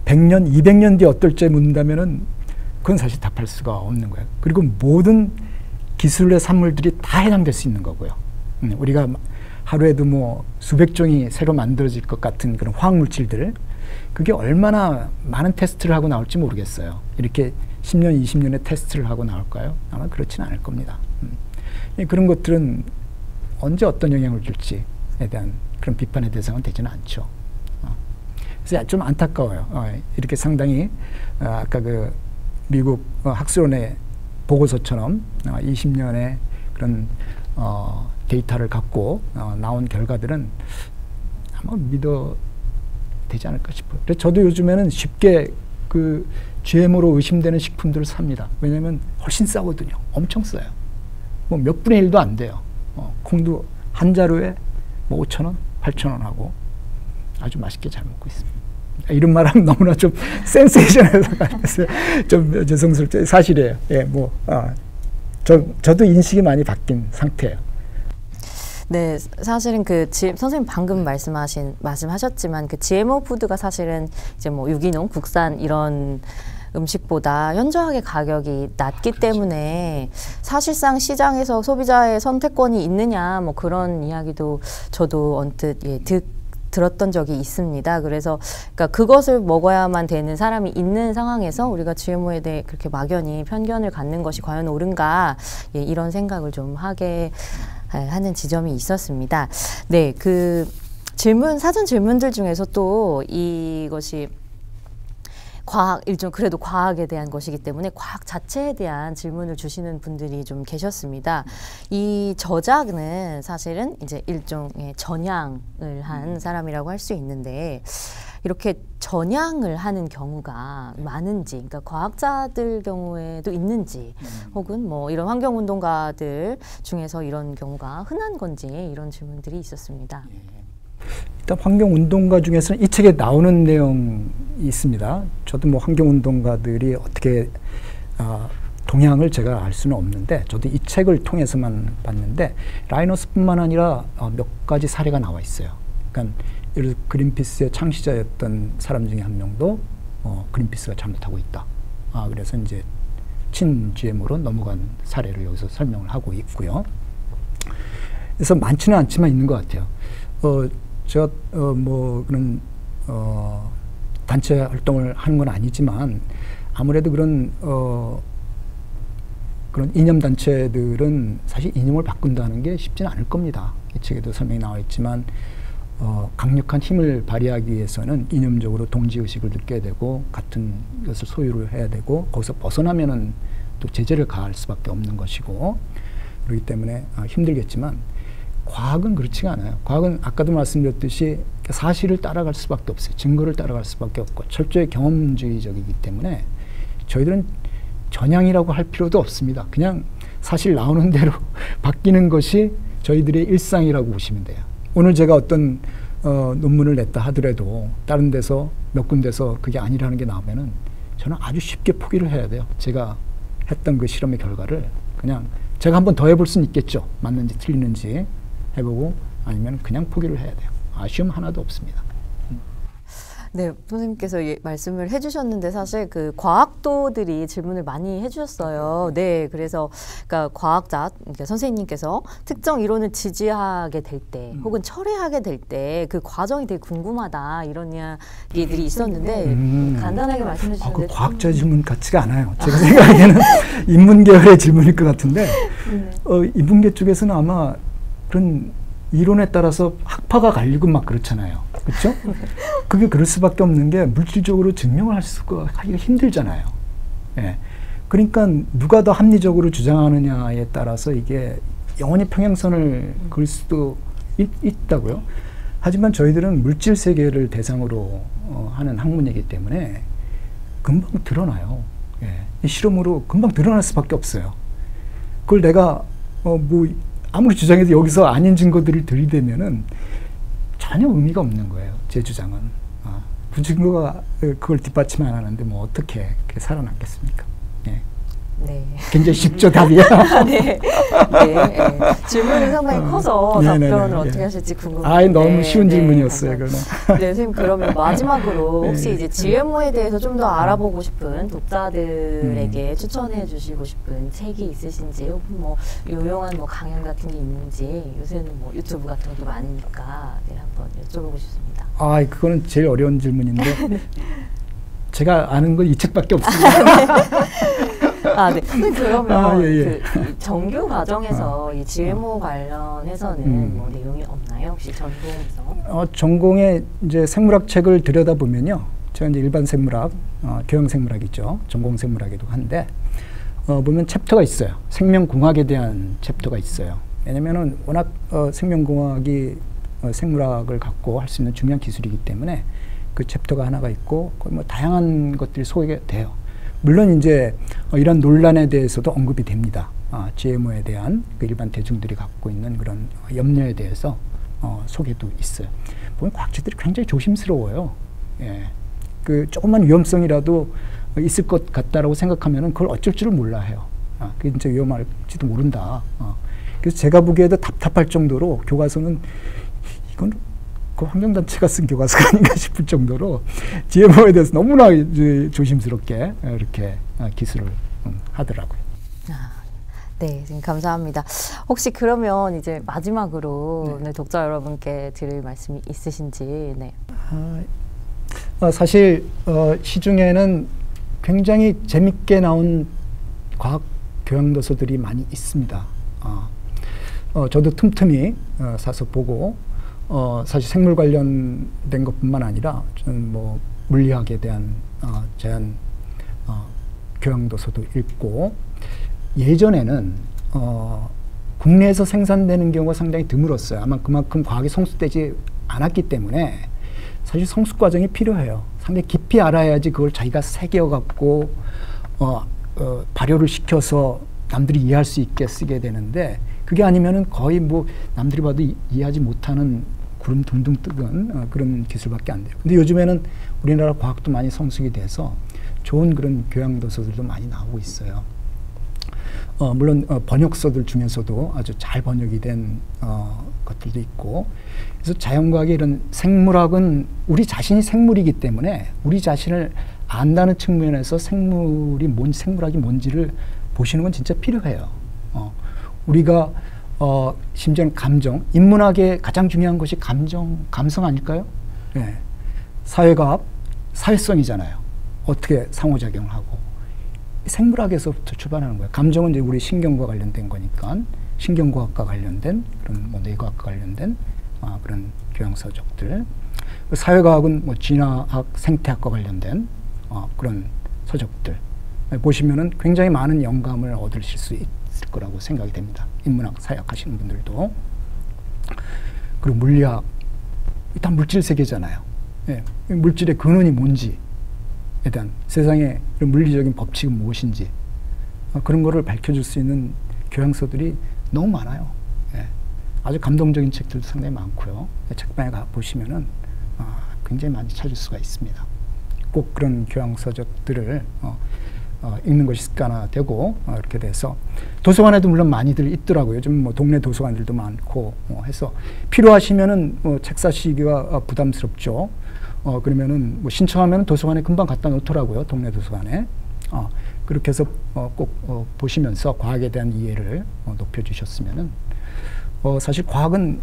100년, 200년 뒤에 어떨지 묻는다면은 그건 사실 답할 수가 없는 거예요. 그리고 모든 기술의 산물들이 다 해당될 수 있는 거고요. 우리가 하루에도 뭐 수백 종이 새로 만들어질 것 같은 그런 화학물질들 그게 얼마나 많은 테스트를 하고 나올지 모르겠어요. 이렇게 10년, 20년의 테스트를 하고 나올까요? 아마 그렇지는 않을 겁니다. 그런 것들은 언제 어떤 영향을 줄지에 대한 그런 비판의 대상은 되지는 않죠. 그래서 좀 안타까워요. 이렇게 상당히 아까 그 미국 학술원의 보고서처럼 20년의 그런 데이터를 갖고 나온 결과들은 아마 믿어 되지 않을까 싶어요. 그래서 저도 요즘에는 쉽게 그 GMO로 의심되는 식품들을 삽니다. 왜냐하면 훨씬 싸거든요. 엄청 싸요. 뭐 몇 분의 1도 안 돼요. 콩도 한 자루에 뭐 5,000원, 8,000원 하고 아주 맛있게 잘 먹고 있습니다. 이런 말하면 너무나 좀 센세이션해서 좀 죄송스럽죠. 사실이에요. 예, 뭐 저도 인식이 많이 바뀐 상태예요. 네, 사실은 선생님 방금 말씀하셨지만 그 GMO 푸드가 사실은 이제 뭐 유기농, 국산 이런 음식보다 현저하게 가격이 낮기 그렇죠. 때문에 사실상 시장에서 소비자의 선택권이 있느냐 뭐 그런 이야기도 저도 언뜻 들었던 적이 있습니다. 그래서 그러니까 그것을 먹어야만 되는 사람이 있는 상황에서 우리가 GMO에 대해 그렇게 막연히 편견을 갖는 것이 과연 옳은가 이런 생각을 좀 하게 하는 지점이 있었습니다. 네, 그 사전 질문들 중에서 또 이것이 그래도 과학에 대한 것이기 때문에 과학 자체에 대한 질문을 주시는 분들이 좀 계셨습니다. 이 저자는 사실은 이제 일종의 전향을 한 사람이라고 할 수 있는데, 이렇게 전향을 하는 경우가 많은지, 그러니까 과학자들 경우에도 있는지, 혹은 뭐 이런 환경운동가들 중에서 이런 경우가 흔한 건지, 이런 질문들이 있었습니다. 일단 환경운동가 중에서는 이 책에 나오는 내용이 있습니다. 저도 뭐 환경운동가들이 어떻게 동향을 제가 알 수는 없는데 저도 이 책을 통해서만 봤는데 라이너스뿐만 아니라 몇 가지 사례가 나와 있어요. 그러니까 예를 들어 그린피스의 창시자였던 사람 중에 한 명도 그린피스가 잘못하고 있다. 그래서 이제 친-GMO로 넘어간 사례를 여기서 설명을 하고 있고요. 그래서 많지는 않지만 있는 것 같아요. 제가 뭐 그런 단체 활동을 하는 건 아니지만 아무래도 그런 이념 단체들은 사실 이념을 바꾼다는 게 쉽지는 않을 겁니다. 이 책에도 설명이 나와 있지만 강력한 힘을 발휘하기 위해서는 이념적으로 동지의식을 느껴야 되고 같은 것을 소유를 해야 되고 거기서 벗어나면은 또 제재를 가할 수밖에 없는 것이고 그렇기 때문에 힘들겠지만 과학은 그렇지가 않아요. 과학은 아까도 말씀드렸듯이 사실을 따라갈 수밖에 없어요. 증거를 따라갈 수밖에 없고 철저히 경험주의적이기 때문에 저희들은 전향이라고 할 필요도 없습니다. 그냥 사실 나오는 대로 바뀌는 것이 저희들의 일상이라고 보시면 돼요. 오늘 제가 어떤 논문을 냈다 하더라도 다른 데서 몇 군데서 그게 아니라는 게 나오면은 저는 아주 쉽게 포기를 해야 돼요. 제가 했던 그 실험의 결과를 그냥 제가 한번 더 해볼 수는 있겠죠. 맞는지 틀리는지 해보고 아니면 그냥 포기를 해야 돼요. 아쉬움 하나도 없습니다. 네, 선생님께서 말씀을 해주셨는데 사실 그 과학도들이 질문을 많이 해주셨어요. 네, 그래서 그러니까 과학자, 그러니까 선생님께서 특정 이론을 지지하게 될 때, 혹은 철회하게 될 때 그 과정이 되게 궁금하다 이런 이야기들이 있었는데 간단하게 말씀해 주셨는데 그 과학자 질문 같지가 않아요. 제가 생각하기에는 인문계열의 질문일 것 같은데 인문계 쪽에서는 아마 그런 이론에 따라서 학파가 갈리고 막 그렇잖아요. 그렇죠? 그게 그럴 수밖에 없는 게 물질적으로 증명을 하기가 힘들잖아요. 예. 그러니까 누가 더 합리적으로 주장하느냐에 따라서 이게 영원히 평행선을 그을 수도 있다고요. 하지만 저희들은 물질 세계를 대상으로 하는 학문이기 때문에 금방 드러나요. 예. 이 실험으로 금방 드러날 수밖에 없어요. 그걸 내가 뭐 아무리 주장해도 여기서 아닌 증거들을 들이대면은 전혀 의미가 없는 거예요. 제 주장은. 그 증거가 그걸 뒷받침 안 하는데 뭐 어떻게 살아남겠습니까? 예. 네. 굉장히 쉽죠, 답이야. 네. 네. 질문이 상당히 커서 답변을 어떻게 하실지 궁금해요. 너무 쉬운 질문이었어요, 그거는. 네, 선생님 그러면 마지막으로 혹시 이제 GMO에 대해서 좀 더 알아보고 싶은 독자들에게 추천해 주시고 싶은 책이 있으신지, 혹은 뭐 유용한 뭐 강연 같은 게 있는지, 요새는 뭐 유튜브 같은 것도 많으니까 네, 한번 여쭤보고 싶습니다. 그거는 제일 어려운 질문인데 제가 아는 건 이 책밖에 없습니다. 네. 그러면 예. 그 정규 과정에서 이 GMO 관련해서는 뭐 내용이 없나요? 혹시 전공에서? 전공에 이제 생물학 책을 들여다보면요. 제가 이제 일반 생물학, 교양 생물학이죠. 전공 생물학이기도 한데 보면 챕터가 있어요. 생명공학에 대한 챕터가 있어요. 왜냐면은 워낙 생명공학이 생물학을 갖고 할 수 있는 중요한 기술이기 때문에 그 챕터가 하나가 있고 거의 뭐 다양한 것들이 소개가 돼요. 물론 이제 이런 논란에 대해서도 언급이 됩니다. GMO에 대한 그 일반 대중들이 갖고 있는 그런 염려에 대해서 소개도 있어요. 보면 과학자들이 굉장히 조심스러워요. 예. 그 조그만 위험성이라도 있을 것 같다라고 생각하면은 그걸 어쩔 줄을 몰라 해요. 그게 진짜 위험할지도 모른다. 그래서 제가 보기에도 답답할 정도로 교과서는 이건 그 환경단체가 쓴 교과서가 아닌가 싶을 정도로 GMO에 대해서 너무나 조심스럽게 이렇게 기술을 하더라고요. 네, 선생님 감사합니다. 혹시 그러면 이제 마지막으로 오늘 독자 여러분께 드릴 말씀이 있으신지. 네. 사실 시중에는 굉장히 재밌게 나온 과학 교양 도서들이 많이 있습니다. 저도 틈틈이 사서 보고 사실 생물 관련된 것뿐만 아니라 저는 뭐 물리학에 대한 제한 교양 도서도 읽고, 예전에는 국내에서 생산되는 경우가 상당히 드물었어요. 아마 그만큼 과학이 성숙되지 않았기 때문에 사실 성숙 과정이 필요해요. 상당히 깊이 알아야지 그걸 자기가 새겨갖고 발효를 시켜서 남들이 이해할 수 있게 쓰게 되는데, 그게 아니면은 거의 뭐 남들이 봐도 이해하지 못하는 구름 둥둥 뜨는 그런 기술밖에 안 돼요. 근데 요즘에는 우리나라 과학도 많이 성숙이 돼서 좋은 그런 교양 도서들도 많이 나오고 있어요. 물론 번역서들 중에서도 아주 잘 번역이 된 것들도 있고, 그래서 자연과학의 이런 생물학은 우리 자신이 생물이기 때문에 우리 자신을 안다는 측면에서 생물학이 뭔지를 보시는 건 진짜 필요해요. 우리가 심지어는 감정, 인문학의 가장 중요한 것이 감성 아닐까요? 네. 사회과학, 사회성이잖아요. 어떻게 상호작용을 하고. 생물학에서부터 출발하는 거예요. 감정은 이제 우리 신경과 관련된 거니까 신경과학과 관련된 그런 뭐 뇌과학과 관련된 그런 교양 서적들. 사회과학은 뭐 진화학, 생태학과 관련된 그런 서적들. 보시면은 굉장히 많은 영감을 얻으실 수 있을 거라고 생각이 됩니다. 인문학, 사회학 하시는 분들도. 그리고 물리학, 다 물질 세계잖아요. 예, 물질의 근원이 뭔지에 대한 세상의 물리적인 법칙은 무엇인지 그런 거를 밝혀줄 수 있는 교양서들이 너무 많아요. 예. 아주 감동적인 책들도 상당히 많고요. 책방에 가 보시면은 굉장히 많이 찾을 수가 있습니다. 꼭 그런 교양서적들을 읽는 것이 습관화되고 이렇게 돼서 도서관에도 물론 많이들 있더라고요. 좀 뭐 동네 도서관들도 많고 해서 필요하시면은 책 사시기가 부담스럽죠. 그러면은 뭐 신청하면 도서관에 금방 갖다 놓더라고요. 동네 도서관에. 그렇게 해서 꼭 보시면서 과학에 대한 이해를 높여주셨으면은 사실 과학은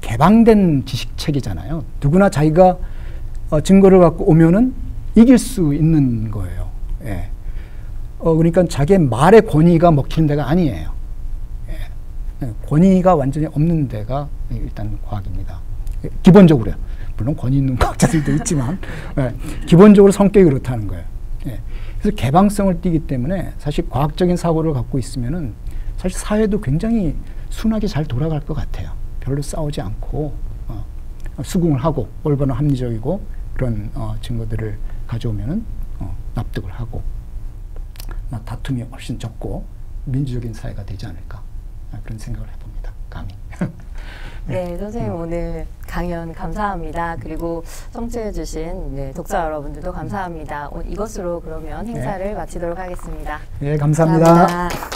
개방된 지식책이잖아요. 누구나 자기가 증거를 갖고 오면은 이길 수 있는 거예요. 예. 그러니까 자기의 말의 권위가 먹히는 데가 아니에요. 예. 권위가 완전히 없는 데가 일단 과학입니다. 예. 기본적으로요. 물론 권위 있는 과학자들도 있지만 예. 기본적으로 성격이 그렇다는 거예요. 예. 그래서 개방성을 띠기 때문에 사실 과학적인 사고를 갖고 있으면은 사실 사회도 굉장히 순하게 잘 돌아갈 것 같아요. 별로 싸우지 않고 수긍을 하고 올바른 합리적이고 그런 증거들을 가져오면은 납득을 하고 다툼이 훨씬 적고 민주적인 사회가 되지 않을까 그런 생각을 해봅니다. 감히. 네, 선생님 오늘 강연 감사합니다. 그리고 청취해주신 독자 여러분들도 감사합니다. 이것으로 그러면 행사를 마치도록 하겠습니다. 네, 감사합니다. 감사합니다.